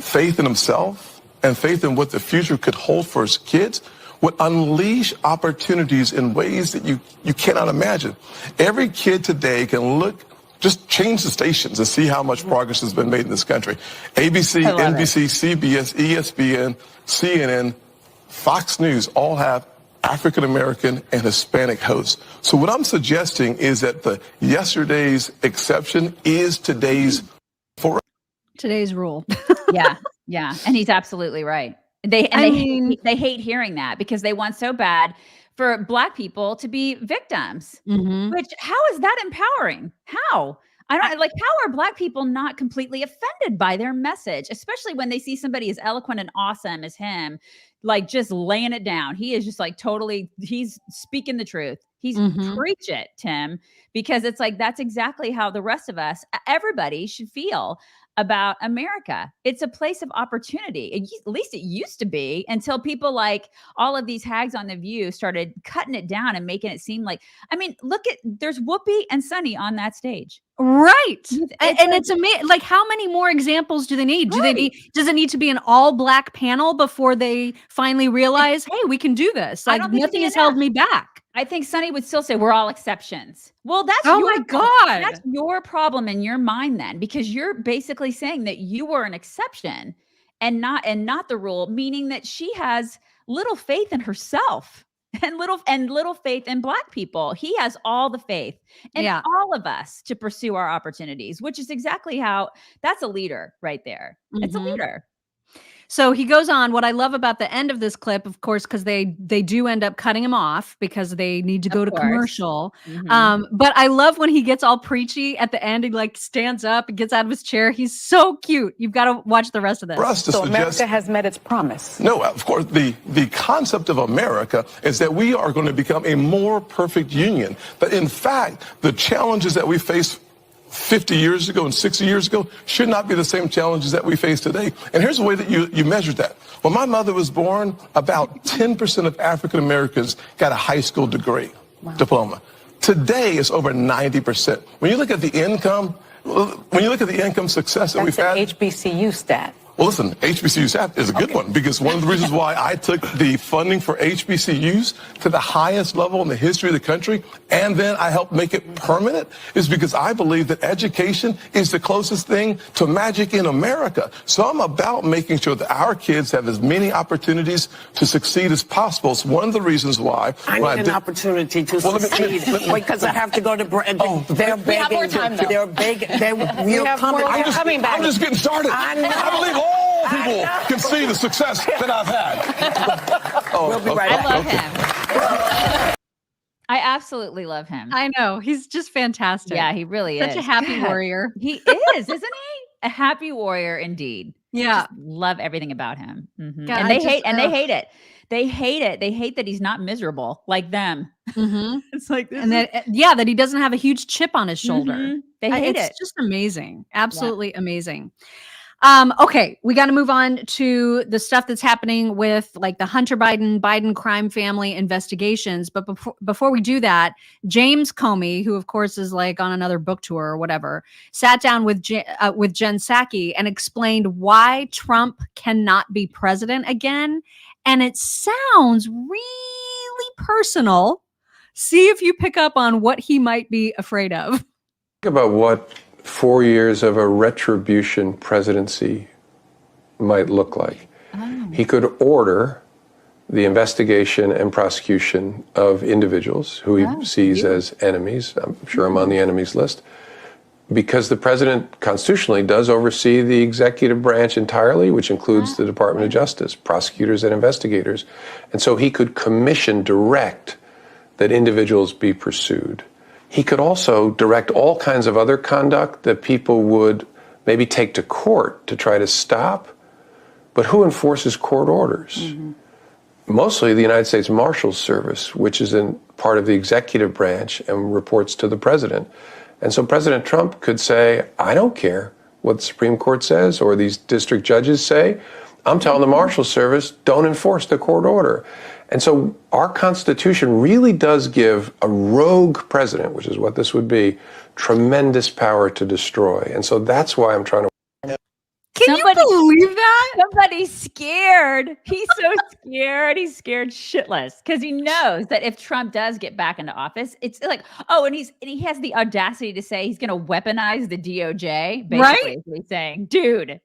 faith in himself, and faith in what the future could hold for his kids would unleash opportunities in ways that you cannot imagine. Every kid today can look, just change the stations and see how much progress has been made in this country. ABC, NBC, CBS, ESPN, CNN, Fox News all have African-American and Hispanic hosts. So what I'm suggesting is that yesterday's exception is today's rule. Yeah. And he's absolutely right. They hate hearing that because they want so bad for Black people to be victims, which how is that empowering? How? I don't how are Black people not completely offended by their message, especially when they see somebody as eloquent and awesome as him, like just laying it down. He is just like he's speaking the truth. He's preach it, Tim, because it's like, that's exactly how the rest of us, everybody should feel about America. It's a place of opportunity. At least it used to be, until people like all of these hags on The View started cutting it down and making it seem like, I mean, there's Whoopi and Sunny on that stage. Right. It's amazing. Like, how many more examples do they need? Does it need to be an all Black panel before they finally realize, hey, we can do this? Like, nothing has held me back. I think Sonny would still say we're all exceptions. Well, that's that's your problem in your mind then, because you're basically saying that you were an exception and not the rule, meaning that she has little faith in herself and little faith in Black people. He has all the faith in all of us to pursue our opportunities, which is exactly how that's a leader right there. It's a leader. So he goes on. What I love about the end of this clip, of course, because they do end up cutting him off because they need to go to commercial. But I love when he gets all preachy at the end. He like stands up and gets out of his chair. He's so cute. You've got to watch the rest of this. So America has met its promise. No, of course, the concept of America is that we are going to become a more perfect union. But in fact, the challenges that we face 50 years ago and 60 years ago should not be the same challenges that we face today. And here's the way that you measure that. When my mother was born, about 10% of African Americans got a high school degree, diploma. Today, it's over 90%. When you look at the income, success that we've had. That's an HBCU stat. Well, listen, HBCU stat is a good one, because one of the reasons why I took the funding for HBCUs to the highest level in the history of the country, and then I helped make it permanent, is because I believe that education is the closest thing to magic in America. So I'm about making sure that our kids have as many opportunities to succeed as possible. It's one of the reasons why. I need an opportunity to succeed. Because I have to go to they're begging. We have more time, though. They're begging. I'm just getting started. I believe all people can see the success that I've had. We'll be right back. I love him. I absolutely love him. I know. He's just fantastic. Yeah, he really is. Such a happy warrior. He is, isn't he? A happy warrior indeed. Yeah. Just love everything about him. God, and they hate it. They hate it. They hate that he's not miserable like them. It's like this. And that he doesn't have a huge chip on his shoulder. They hate it. It's just amazing. Absolutely amazing. Okay, we got to move on to the stuff that's happening with like the Hunter Biden crime family investigations. But before we do that, James Comey, who of course is like on another book tour or whatever, sat down with Jen Psaki and explained why Trump cannot be president again. And it sounds really personal. See if you pick up on what he might be afraid of. Think about what 4 years of a retribution presidency might look like. He could order the investigation and prosecution of individuals who he sees as enemies. I'm sure I'm on the enemies list. Because the president constitutionally does oversee the executive branch entirely, which includes the Department of Justice, prosecutors and investigators. And so he could direct that individuals be pursued. He could also direct all kinds of other conduct that people would maybe take to court to try to stop. But who enforces court orders? Mostly the United States Marshals Service, which is part of the executive branch and reports to the president. And so President Trump could say, I don't care what the Supreme Court says or these district judges say. I'm telling the Marshals Service, don't enforce the court order. And so our Constitution really does give a rogue president, which is what this would be, tremendous power to destroy. And so that's why I'm trying to... Can you believe that? Somebody's scared. He's so scared. He's scared shitless because he knows that if Trump does get back into office, it's like, and he has the audacity to say he's going to weaponize the DOJ. Basically, is what he's saying, dude.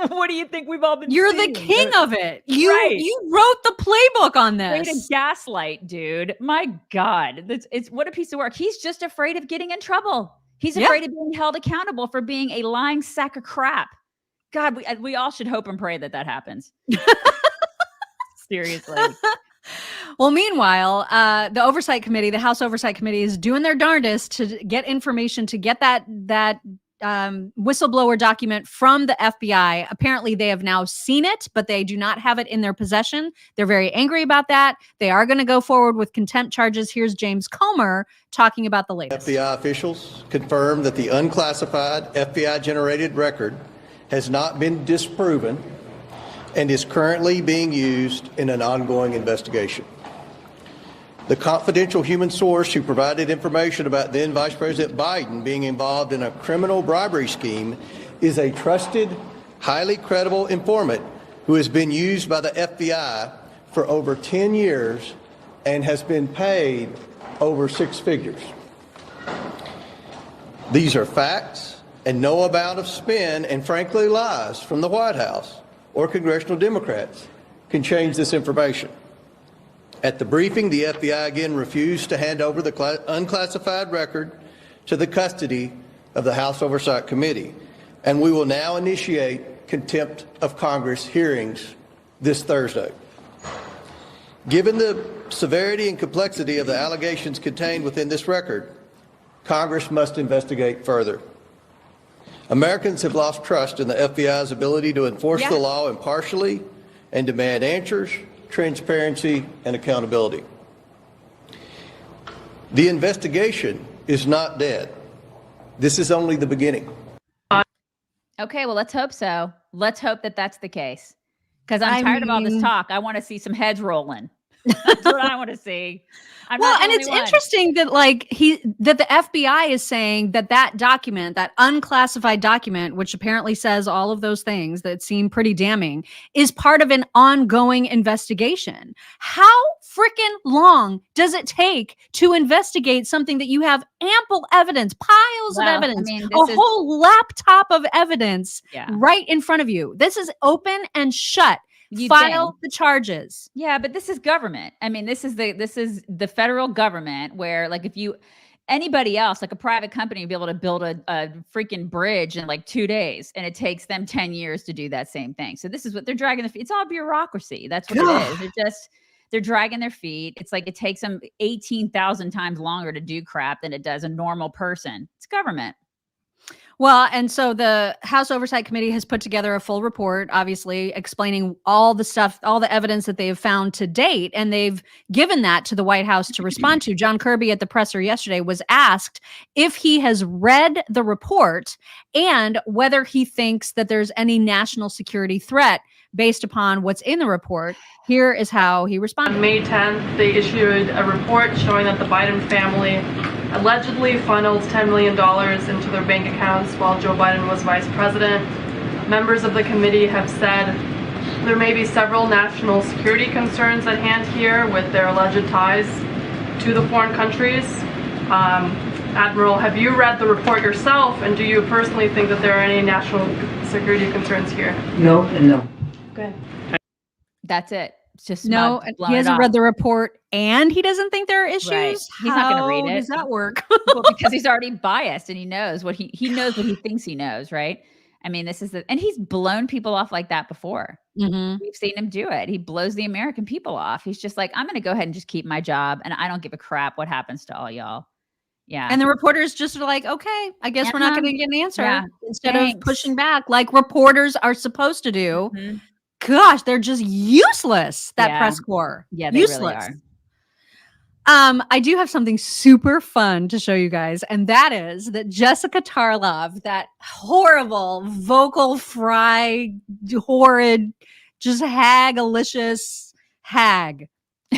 What do you think we've all been You're seeing? the king of it. You wrote the playbook on this. Way to gaslight, dude. My God. It's what a piece of work. He's just afraid of getting in trouble. He's afraid of being held accountable for being a lying sack of crap. God, we all should hope and pray that happens. Seriously. Well, meanwhile, the Oversight Committee, the House Oversight Committee, is doing their darndest to get information, to get that whistleblower document from the FBI. Apparently, they have now seen it, but they do not have it in their possession. They're very angry about that. They are going to go forward with contempt charges. Here's James Comer talking about the latest. FBI officials confirmed that the unclassified FBI-generated record has not been disproven and is currently being used in an ongoing investigation. The confidential human source who provided information about then Vice President Biden being involved in a criminal bribery scheme is a trusted, highly credible informant who has been used by the FBI for over 10 years and has been paid over 6 figures. These are facts, and no amount of spin and frankly lies from the White House or congressional Democrats can change this information. At the briefing, the FBI again refused to hand over the unclassified record to the custody of the House Oversight Committee, and we will now initiate contempt of Congress hearings this Thursday. Given the severity and complexity of the allegations contained within this record, Congress must investigate further. Americans have lost trust in the FBI's ability to enforce the law impartially and demand answers, transparency, and accountability. The investigation is not dead. This is only the beginning. Okay, well, let's hope so. Let's hope that that's the case. Because I'm tired of all this talk. I want to see some heads rolling. That's what I want to see. And it's interesting that that the FBI is saying that document, that unclassified document, which apparently says all of those things that seem pretty damning, is part of an ongoing investigation. How freaking long does it take to investigate something that you have ample evidence, piles of evidence, whole laptop of evidence right in front of you? This is open and shut. File the charges. Yeah, but this is government. I mean, this is the federal government where, like, if anybody else, like a private company, would be able to build a freaking bridge in like 2 days, and it takes them 10 years to do that same thing. So this is what they're dragging their feet. It's all bureaucracy. That's what it is. They're dragging their feet. It's like it takes them 18,000 times longer to do crap than it does a normal person. It's government. Well, and so the House Oversight Committee has put together a full report, obviously, explaining all the stuff, all the evidence that they have found to date, and they've given that to the White House to respond to. John Kirby at the presser yesterday was asked if he has read the report and whether he thinks that there's any national security threat based upon what's in the report. Here is how he responded. On May 10th, they issued a report showing that the Biden family allegedly funneled $10 million into their bank accounts while Joe Biden was vice president. Members of the committee have said there may be several national security concerns at hand here with their alleged ties to the foreign countries. Admiral, have you read the report yourself, and do you personally think that there are any national security concerns here? No and no. Good. That's it. It's just no, he hasn't read the report, and he doesn't think there are issues. Right. He's not going to read it. How does that work? Well, because he's already biased, and he knows what he knows what he thinks he knows, right? I mean, and he's blown people off like that before. Mm-hmm. We've seen him do it. He blows the American people off. He's just like, I'm going to go ahead and just keep my job, and I don't give a crap what happens to all y'all. Yeah. And the reporters just are like, okay, I guess we're not going to get an answer instead of pushing back like reporters are supposed to do. Mm-hmm. Gosh, they're just useless, that press corps. Yeah, they useless. really are. I do have something super fun to show you guys, and that is that Jessica Tarlov, that horrible vocal fry, horrid, just hag-alicious hag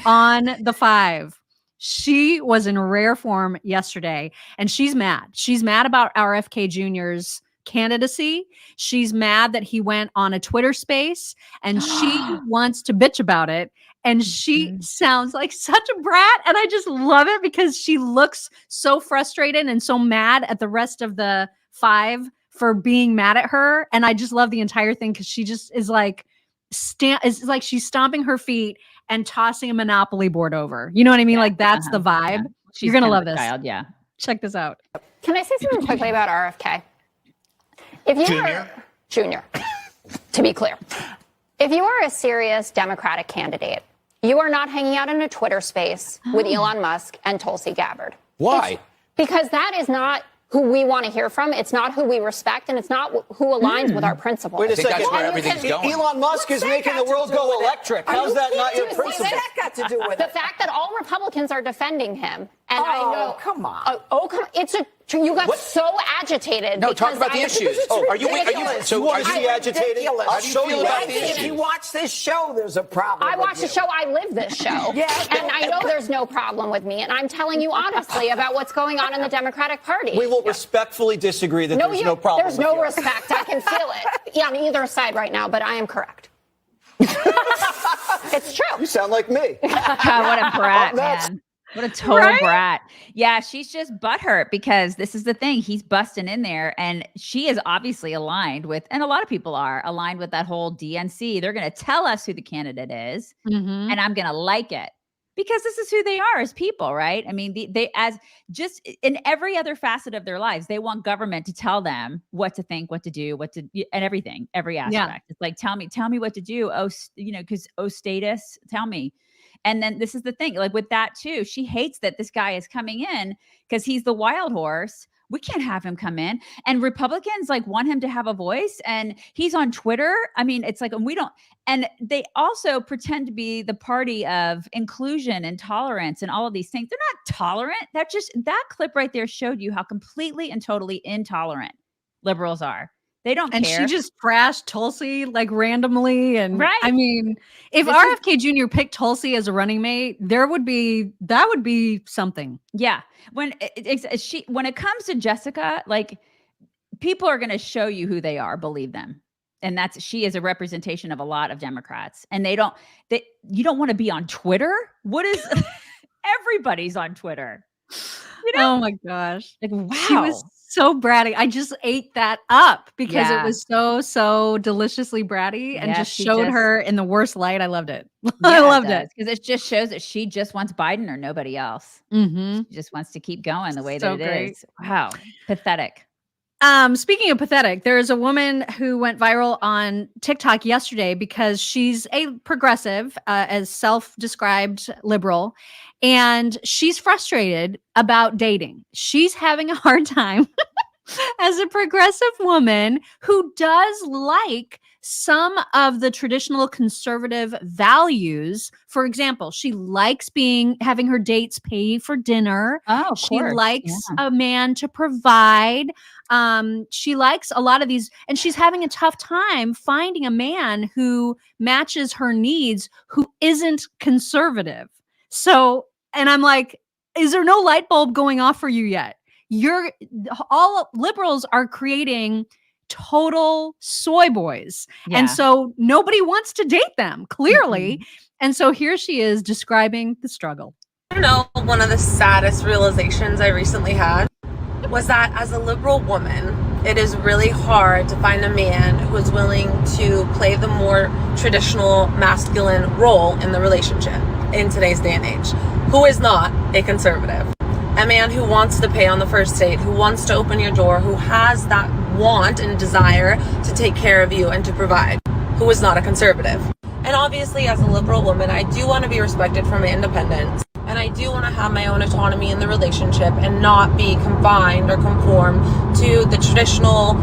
on the 5. She was in rare form yesterday, and she's mad. She's mad about RFK Jr.'s candidacy. She's mad that he went on a Twitter space, and she wants to bitch about it. And she sounds like such a brat, and I just love it because she looks so frustrated and so mad at the rest of the 5 for being mad at her. And I just love the entire thing because she just is like it's like she's stomping her feet and tossing a Monopoly board over. You know what I mean? Like that's the vibe. Yeah. You're gonna love this. Child, yeah. Check this out. Can I say something quickly about RFK? If you Junior, to be clear, if you are a serious Democratic candidate, you are not hanging out in a Twitter space with Elon Musk and Tulsi Gabbard. Why? Because that is not who we want to hear from. It's not who we respect, and it's not who aligns with our principles. Wait a second. That's where everything's going. Elon Musk is making the world go electric. How's that not your principle? What's that got to do with it? The fact that all Republicans are defending him, and I know. Come on. You got so agitated. No, talk about the issues. Are you agitated? I'll show you about the issues. If you watch this show, there's a problem. I watch the show. I live this show. And I know there's no problem with me. And I'm telling you honestly about what's going on in the Democratic Party. We will respectfully disagree that there's no problem. There's no respect. I can feel it on either side right now, but I am correct. It's true. You sound like me. God, what a brat, man. What a total brat. Yeah, she's just butthurt because this is the thing. He's busting in there and she is obviously aligned with, and a lot of people are aligned with that whole DNC. They're going to tell us who the candidate is and I'm going to like it because this is who they are as people, right? I mean, they as just in every other facet of their lives, they want government to tell them what to think, what to do, and everything, every aspect. Yeah. It's like, tell me what to do. Oh, because status, tell me. And then this is the thing, like with that too, she hates that this guy is coming in because he's the wild horse. We can't have him come in. And Republicans like want him to have a voice and he's on Twitter. I mean, it's like, and they also pretend to be the party of inclusion and tolerance and all of these things. They're not tolerant. That clip right there showed you how completely and totally intolerant liberals are. They don't and care. And she just trashed Tulsi like randomly. And I mean, if This RFK Jr. picked Tulsi as a running mate, that would be something. Yeah. When it comes to Jessica, like people are going to show you who they are, believe them. And she is a representation of a lot of Democrats and you don't want to be on Twitter. What is everybody's on Twitter? You know? Oh my gosh. Like, wow. She was so bratty. I just ate that up because it was so deliciously bratty and just showed her in the worst light. I loved it. I loved it. Because it just shows that she just wants Biden or nobody else. Mm-hmm. She just wants to keep going the way that it is. Wow. Pathetic. Speaking of pathetic, there is a woman who went viral on TikTok yesterday because she's a progressive, as self-described liberal, and she's frustrated about dating. She's having a hard time as a progressive woman who does like some of the traditional conservative values. For example, she likes having her dates pay for dinner. Oh, of she course. likes a man to provide. She likes a lot of these, and she's having a tough time finding a man who matches her needs, who isn't conservative. So, and I'm like, is there no light bulb going off for you yet? All liberals are creating total soy boys. Yeah. And so nobody wants to date them, clearly. And so here she is describing the struggle. You know, one of the saddest realizations I recently had was that as a liberal woman, it is really hard to find a man who is willing to play the more traditional masculine role in the relationship in today's day and age, who is not a conservative. A man who wants to pay on the first date, who wants to open your door, who has that want and desire to take care of you and to provide, who is not a conservative. And obviously, as a liberal woman, I do want to be respected for my independence. And I do want to have my own autonomy in the relationship and not be confined or conform to the traditional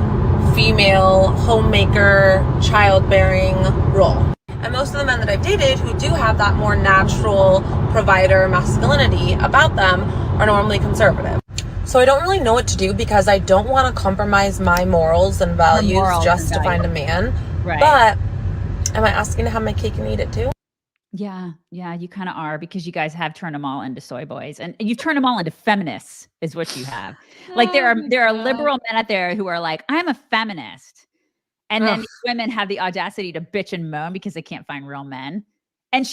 female homemaker, childbearing role. And most of the men that I've dated who do have that more natural provider masculinity about them are normally conservative. So I don't really know what to do because I don't want to compromise my morals and values just to find a man. Right. But am I asking to have my cake and eat it too? Yeah, you kind of are because you guys have turned them all into soy boys and you've turned them all into feminists is what you have. Like there are liberal men out there who are like, I'm a feminist. And then these women have the audacity to bitch and moan because they can't find real men. And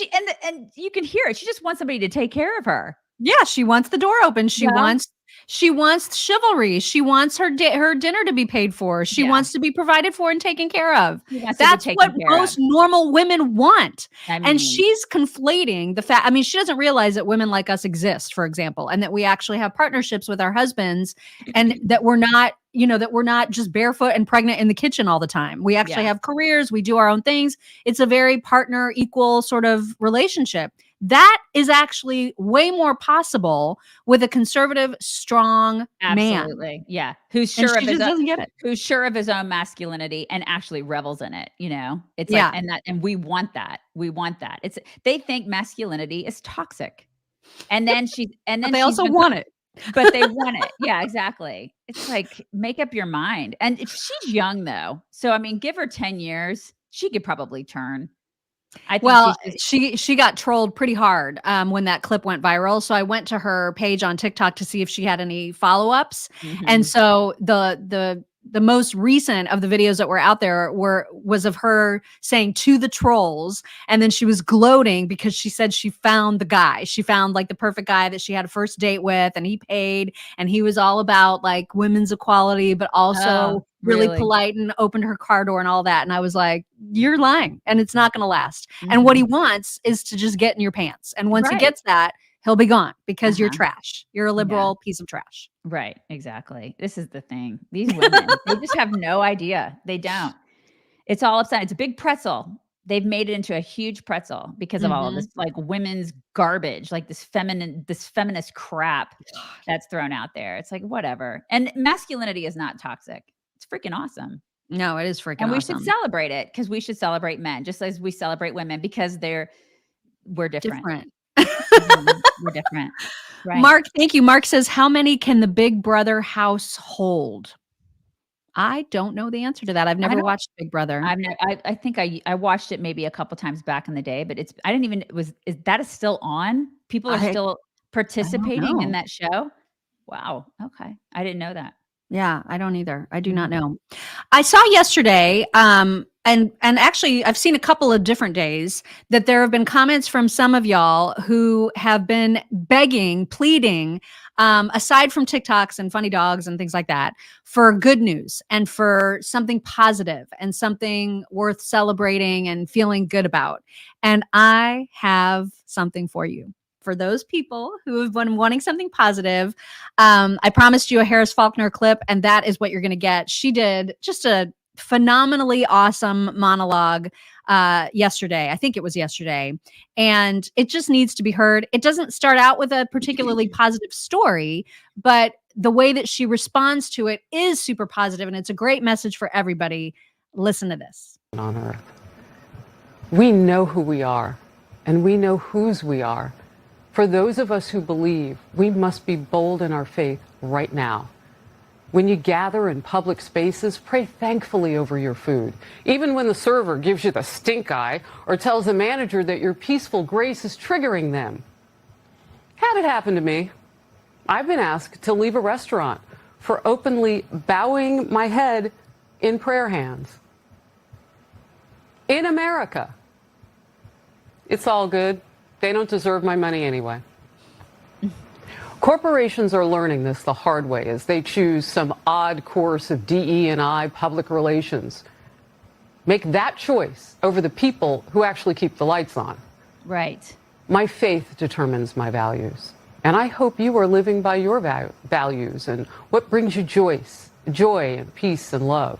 and you can hear it. She just wants somebody to take care of her. Yeah, she wants the door open. She wants chivalry. She wants her dinner to be paid for. She wants to be provided for and taken care of. That's what most normal women want. And she's conflating the fact. I mean, she doesn't realize that women like us exist, for example, and that we actually have partnerships with our husbands, and that we're not, that we're not just barefoot and pregnant in the kitchen all the time. We actually have careers. We do our own things. It's a very partner equal sort of relationship. That is actually way more possible with a conservative, strong man. Absolutely. Yeah. Who's sure of doesn't get it. Who's sure of his own masculinity and actually revels in it. It's like, and we want that. We want that. They think masculinity is toxic. And then but they also want it. But they want it. Yeah, exactly. It's like, make up your mind. And if she's young though. So, I mean, give her 10 years. She could probably turn. I think she got trolled pretty hard when that clip went viral. So I went to her page on TikTok to see if she had any follow-ups. And so the the most recent of the videos that were out there was of her saying to the trolls, and then she was gloating because she said she found the guy. She found like the perfect guy that she had a first date with, and he paid, and he was all about like women's equality, but also really polite and opened her car door and all that. And I was like, you're lying, and it's not going to last. And what he wants is to just get in your pants. And once he gets that, he'll be gone because you're trash. You're a liberal piece of trash. Right. Exactly. This is the thing. These women, they just have no idea. They don't. It's all upside. It's a big pretzel. They've made it into a huge pretzel because of all of this like women's garbage, like this feminist crap that's thrown out there. It's like, whatever. And masculinity is not toxic. It's freaking awesome. No, it is freaking awesome. And we should celebrate it because we should celebrate men just as we celebrate women because we're different. We're different. Right. Mark, thank you. Mark says, how many can the Big Brother house hold? I don't know the answer to that. I've never watched Big Brother. I think I watched it maybe a couple times back in the day, but is that still on? People are still participating in that show? Wow. Okay. I didn't know that. Yeah, I don't either. I do not know. I saw yesterday, and actually I've seen a couple of different days that there have been comments from some of y'all who have been begging, pleading, aside from TikToks and funny dogs and things like that, for good news and for something positive and something worth celebrating and feeling good about. And I have something for you. For those people who have been wanting something positive, I promised you a Harris Faulkner clip, and that is what you're going to get. She did just a phenomenally awesome monologue yesterday. I think it was yesterday. And it just needs to be heard. It doesn't start out with a particularly positive story, but the way that she responds to it is super positive, and it's a great message for everybody. Listen to this. On Earth, we know who we are, and we know whose we are. For those of us who believe, we must be bold in our faith right now. When you gather in public spaces, pray thankfully over your food, even when the server gives you the stink eye or tells the manager that your peaceful grace is triggering them. Had it happen to me. I've been asked to leave a restaurant for openly bowing my head in prayer hands. In America. It's all good. They don't deserve my money anyway. Corporations are learning this the hard way as they choose some odd course of DE&I public relations. Make that choice over the people who actually keep the lights on. Right. My faith determines my values. And I hope you are living by your values and what brings you joy and peace and love.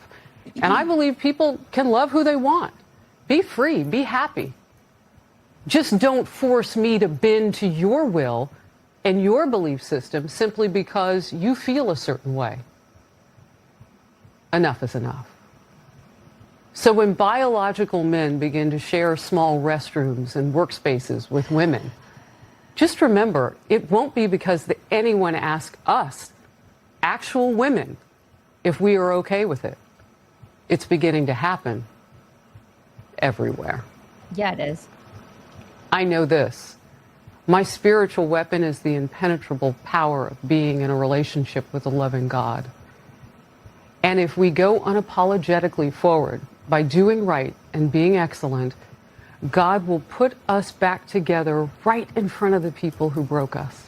And I believe people can love who they want. Be free, be happy. Just don't force me to bend to your will and your belief system simply because you feel a certain way. Enough is enough. So when biological men begin to share small restrooms and workspaces with women, just remember, it won't be because anyone asks us, actual women, if we are okay with it. It's beginning to happen everywhere. Yeah, it is. I know this. My spiritual weapon is the impenetrable power of being in a relationship with a loving God. And if we go unapologetically forward by doing right and being excellent, God will put us back together right in front of the people who broke us.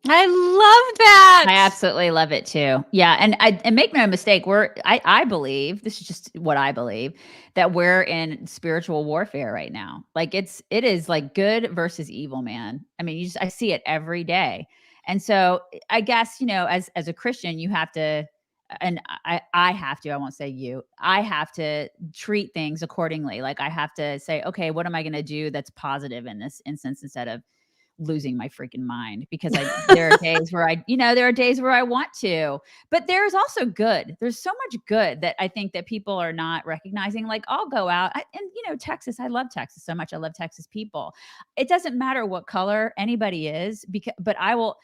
I love that. I absolutely love it too. Yeah. And make no mistake, I believe, this is just what I believe, that we're in spiritual warfare right now. Like it is like good versus evil, man. I mean, I see it every day. And so I guess, as a Christian, you have to, and I have to, I won't say you, I have to treat things accordingly. Like I have to say, okay, what am I going to do that's positive in this instance instead of losing my freaking mind? Because there are days where there are days where I want to, but there's also good. There's so much good that I think that people are not recognizing. Like I'll go out and Texas, I love Texas so much. I love Texas people. It doesn't matter what color anybody is, but I will,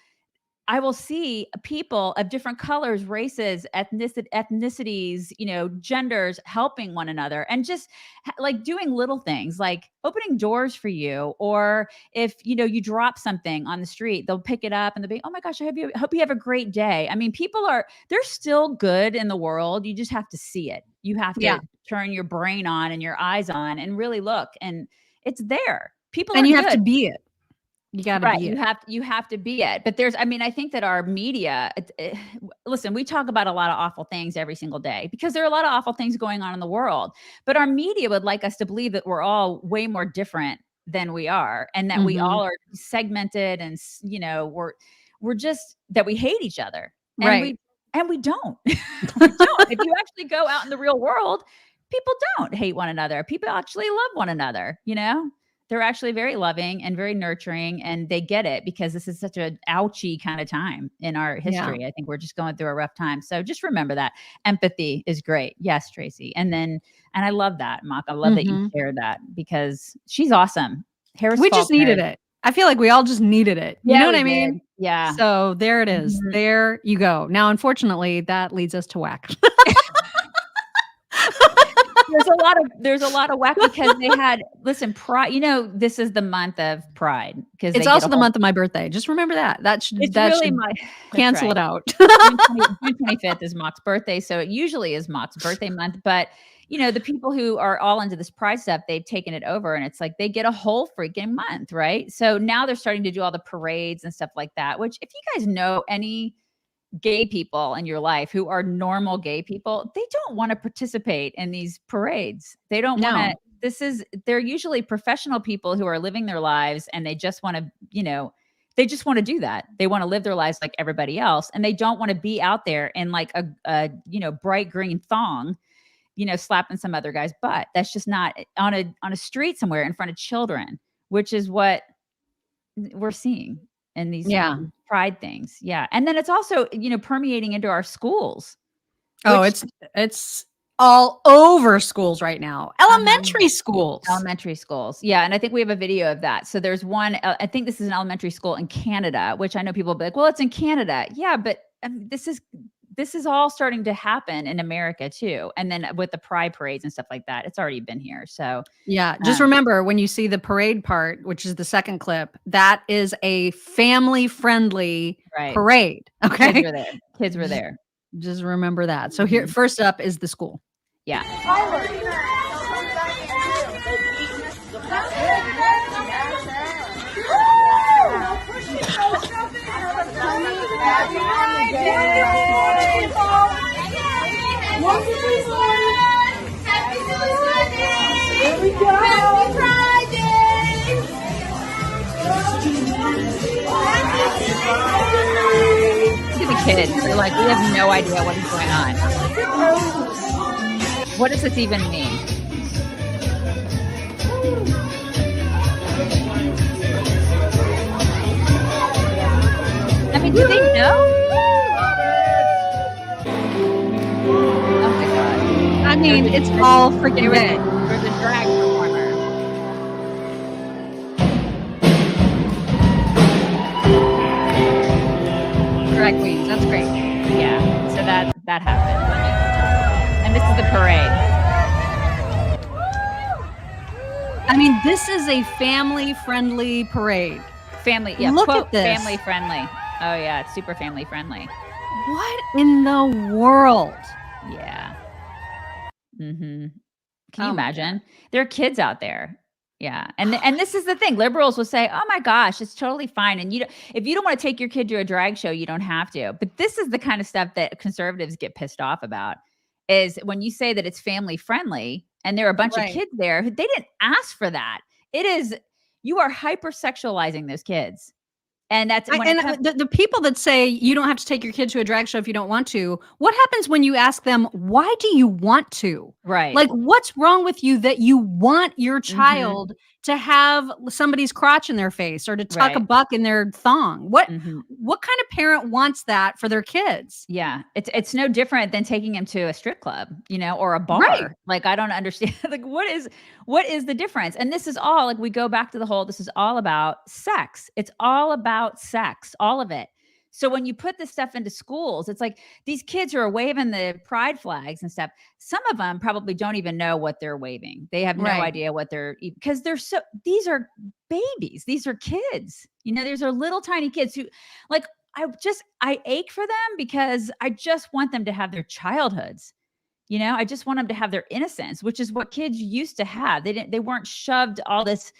I will see people of different colors, races, ethnicities, genders helping one another and just like doing little things like opening doors for you. Or if, you drop something on the street, they'll pick it up and they'll be, oh my gosh, I hope you have a great day. I mean, they're still good in the world. You just have to see it. You have to turn your brain on and your eyes on and really look. And it's there. People and are you good. have to be it. You got to be it. You have to be it. But I think that our media, listen, we talk about a lot of awful things every single day because there are a lot of awful things going on in the world. But our media would like us to believe that we're all way more different than we are, and that we all are segmented, and we're just that we hate each other, and we don't. We don't. If you actually go out in the real world, people don't hate one another. People actually love one another. They're actually very loving and very nurturing, and they get it because this is such an ouchy kind of time in our history. Yeah. I think we're just going through a rough time. So just remember that empathy is great. Yes, Tracy. And I love that, Mock. I love that you shared that because she's awesome. We just needed it. I feel like we all just needed it. You know what I mean? Yeah. So there it is. Mm-hmm. There you go. Now, unfortunately, that leads us to whack. There's a lot of whack because they had Pride. This is the month of Pride because it's also the month of my birthday. Just remember that. That should cancel it out. June 25th is Mock's birthday, so it usually is Mock's birthday month. But the people who are all into this Pride stuff, they've taken it over, and it's like they get a whole freaking month, right? So now they're starting to do all the parades and stuff like that. Which, if you guys know any gay people in your life who are normal gay people, they don't want to participate in these parades. They don't want to. They're usually professional people who are living their lives, and they just want to, they just want to do that. They want to live their lives like everybody else, and they don't want to be out there in like a bright green thong, slapping some other guy's butt. That's just not on a street somewhere in front of children, which is what we're seeing in these Pride things. Yeah. And then it's also, permeating into our schools. Oh, it's all over schools right now. Elementary schools. Yeah. And I think we have a video of that. So there's one, I think this is an elementary school in Canada, which I know people will be like, well, it's in Canada. Yeah. But this is all starting to happen in America too. And then with the Pride parades and stuff like that, it's already been here. So yeah, just remember when you see the parade part, which is the second clip, that is a family friendly parade. Okay. Kids were there. Just remember that. So here, first up is the school. Yeah. Here we go. Happy Friday. Look at the kids. They're like, we have no idea what is going on. What does this even mean? I mean, do they know? Oh my God. I mean, it's all freaking red. There's a drag performer. Drag queens. That's great. Yeah. So that happened. And this is the parade. I mean, this is a family-friendly parade. Look at this. Family friendly. Oh yeah, it's super family friendly. What in the world? Yeah. Mm-hmm. Can you imagine? There are kids out there. Yeah. And this is the thing. Liberals will say, oh my gosh, it's totally fine. And if you don't want to take your kid to a drag show, you don't have to. But this is the kind of stuff that conservatives get pissed off about, is when you say that it's family friendly and there are a bunch of kids there who they didn't ask for that. You are hypersexualizing those kids. And that's the people that say you don't have to take your kid to a drag show if you don't want to. What happens when you ask them, why do you want to? Right. Like, what's wrong with you that you want your child to have somebody's crotch in their face or to tuck a buck in their thong? What kind of parent wants that for their kids? Yeah. It's no different than taking them to a strip club, or a bar. Right. Like, I don't understand. Like, what is the difference? And this is all, like, we go back to the whole, this is all about sex. It's all about sex, all of it. So when you put this stuff into schools, it's like these kids who are waving the pride flags and stuff. Some of them probably don't even know what they're waving. They have no idea what they're, because these are babies. These are kids. You know, these are little tiny kids who, like, I ache for them because I just want them to have their childhoods. You know, I just want them to have their innocence, which is what kids used to have. They weren't shoved all this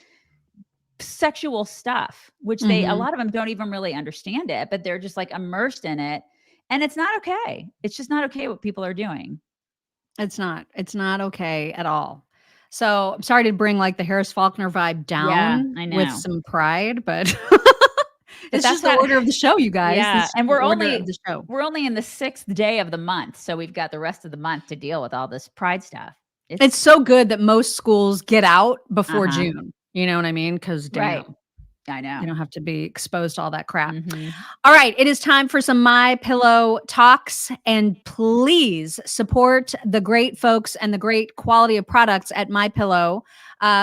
sexual stuff, which a lot of them don't even really understand it, but they're just like immersed in it. And it's not okay. It's just not okay what people are doing. It's not okay at all. So I'm sorry to bring like the Harris Faulkner vibe down with some pride, but it's just the order of the show, you guys. Yeah. And we're only in the 6th day of the month. So we've got the rest of the month to deal with all this pride stuff. It's so good that most schools get out before June. You know what I mean? Because I know. You don't have to be exposed to all that crap. All right. It is time for some My Pillow talks. And please support the great folks and the great quality of products at My Pillow,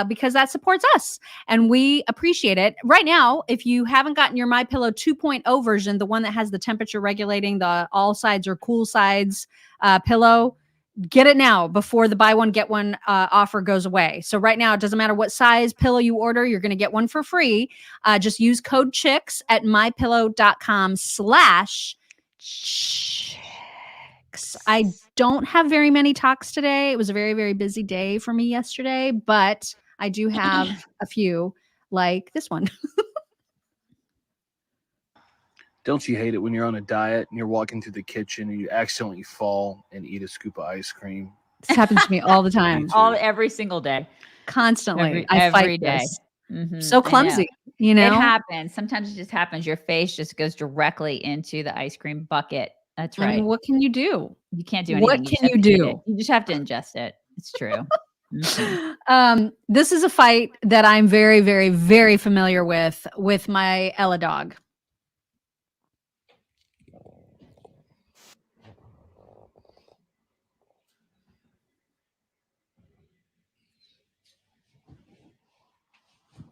because that supports us. And we appreciate it. Right now, if you haven't gotten your My Pillow 2.0 version, the one that has the temperature regulating, the all sides or cool sides pillow, get it now before the buy one, get one offer goes away. So right now, it doesn't matter what size pillow you order, you're going to get one for free. Just use code CHICKS at mypillow.com/chicks. I don't have very many talks today. It was a very, very busy day for me yesterday, but I do have a few like this one. Don't you hate it when you're on a diet and you're walking through the kitchen and you accidentally fall and eat a scoop of ice cream? This happens to me all the time. Every single day. Constantly. Every day. So clumsy, you know? It happens. Sometimes it just happens. Your face just goes directly into the ice cream bucket. That's right. I mean, what can you do? You can't do anything. What can you do? You just have to ingest it. It's true. This is a fight that I'm very, very, very familiar with my Ella dog.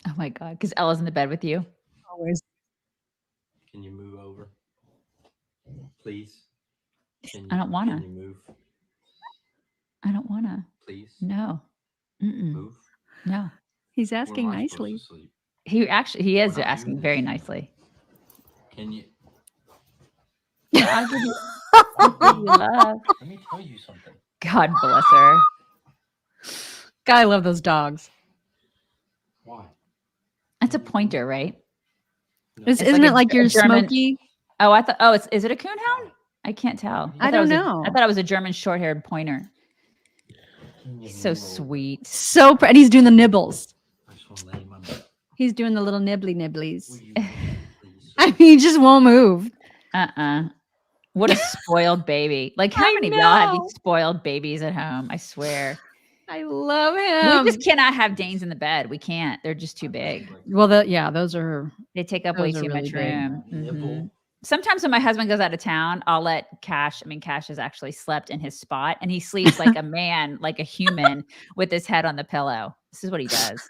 Oh my God. Because Ella's in the bed with you. Always. Can you move over? Please. I don't want to. Can you move? I don't want to. Please. No. Move. No. He's asking nicely. He is asking very nicely. Can you? Yeah, I'll give you love. Let me tell you something. God bless her. God, I love those dogs. Why? That's a pointer, right? Isn't it like your German, Smoky? Oh, I thought. Oh, is it a coonhound? I can't tell. I don't know. I thought it was a German short-haired pointer. He's so sweet. So and he's doing the nibbles. He's doing the little nibblies. I mean, he just won't move. What a spoiled baby. Like, how many of y'all have these spoiled babies at home? I swear. I love him. We just cannot have Danes in the bed. We can't. They're just too big. Well, those are. They take up way too much room. Sometimes when my husband goes out of town, I'll let Cash. I mean, Cash has actually slept in his spot, and he sleeps like a man, like a human, with his head on the pillow. This is what he does.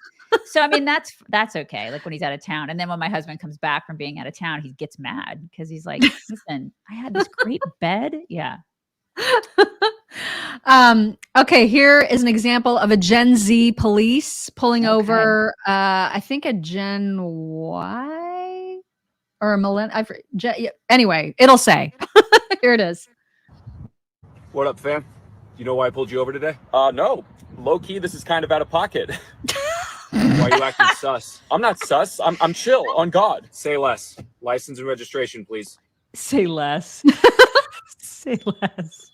So, I mean, that's okay. Like when he's out of town. And then when my husband comes back from being out of town, he gets mad because he's like, listen, I had this great bed. Yeah. Okay, here is an example of a Gen Z police pulling over, I think a Gen Y or a millennial. Anyway, it'll say. Here it is. What up, fam? You know why I pulled you over today? No. Low key, this is kind of out of pocket. Why are you acting sus? I'm not sus. I'm chill, on God. Say less. License and registration, please. Say less. Say less.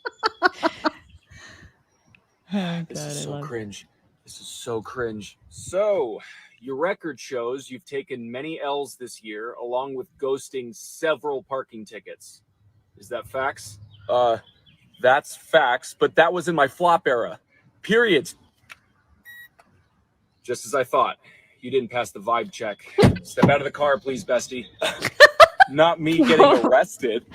This is so cringe. This is so cringe. So, your record shows you've taken many L's this year, along with ghosting several parking tickets. Is that facts? That's facts, but that was in my flop era. Period. Just as I thought. You didn't pass the vibe check. Step out of the car, please, bestie. Not me getting arrested.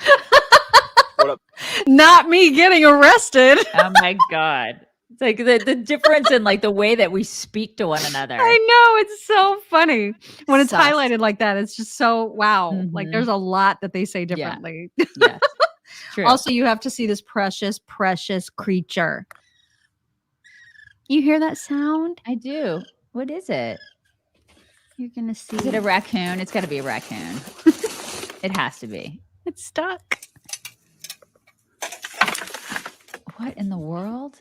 What up? Not me getting arrested. Oh my God. It's like the difference in like the way that we speak to one another. I know, it's so funny when it's Sus. highlighted like that. It's just so wow. Like there's a lot that they say differently. Yes. True. Also, you have to see this precious, precious creature. You hear that sound? I do. What is it? You're gonna see. Is it a raccoon? It's got to be a raccoon. It has to be. It's stuck. What in the world?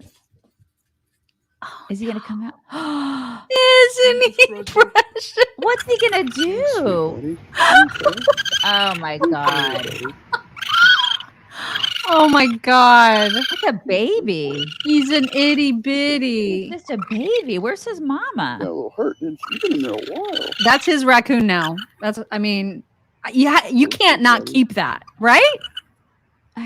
Is he gonna come out? Isn't he precious? What's he gonna do? Oh my god! Oh my god! That's a baby. He's an itty bitty. He's just a baby. Where's his mama? A little hurt. You've been in there a while. That's his raccoon now. That's. I mean, yeah, you can't not keep that, right?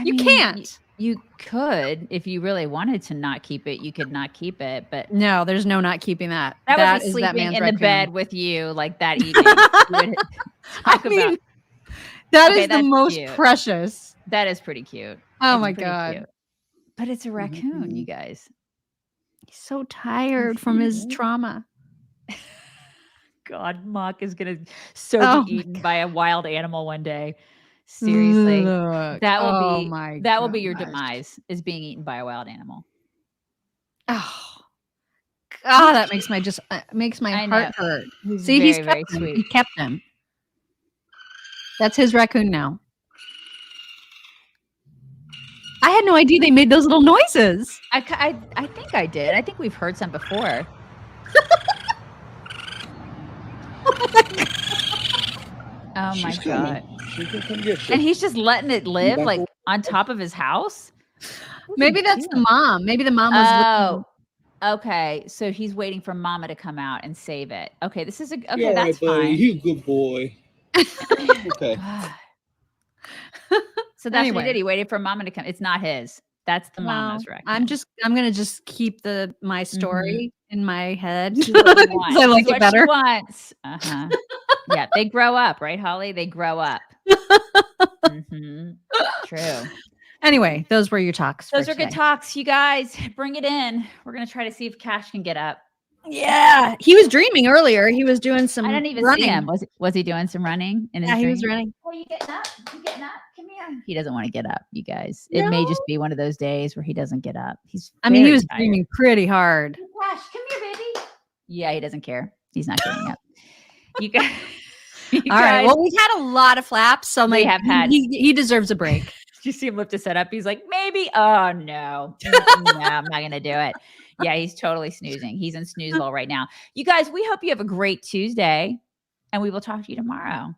You can't. You could, if you really wanted to not keep it, you could not keep it. But no, there's no not keeping that. That was is sleeping that man's in raccoon. the bed with you like that evening. That is the most cute. precious. That is pretty cute. Oh It's my pretty god! cute. But it's a raccoon, you guys. He's so tired from his trauma. God, Mock is gonna be eaten by a wild animal one day. Seriously, Look. that will Oh be my that will be your gosh. demise, is being eaten by a wild animal. Oh, God, that makes my I heart know. hurt. He's See, very, he's very kept him. sweet. He kept him. That's his raccoon now. I had no idea they made those little noises. I think I did. I think we've heard some before. Oh my god! And he's just letting it live like on top of his house. Maybe that's the mom. Maybe the mom was. Okay. So he's waiting for Mama to come out and save it. Okay, this is a okay. Yeah, That's buddy. fine. You good boy. Okay. So that's what Anyway. he did. He waited for Mama to come. It's not his. That's the Mama's raccoon. I'm gonna just keep my story in my head. This is what we want. I This like is it what better. she wants. Yeah, they grow up, right, Holly? They grow up. True. Anyway, those were your talks. Those for are good today. talks, you guys. Bring it in. We're gonna try to see if Cash can get up. Yeah, he was dreaming earlier. He was doing some. I didn't even running. see him. Was he doing some running in his Yeah, he was dream? running. Oh, you getting up? You getting up? Come here. He doesn't want to get up, you guys. It may just be one of those days where he doesn't get up. He He was tired. dreaming pretty hard. Cash, come here, baby. Yeah, he doesn't care. He's not getting up. You guys. All right. Well, we've had a lot of flaps, so We have had. he deserves a break. Did you see him lift his head up? He's like, maybe. Oh no, no, I'm not gonna do it. Yeah, he's totally snoozing. He's in snoozeball right now. You guys, we hope you have a great Tuesday, and we will talk to you tomorrow.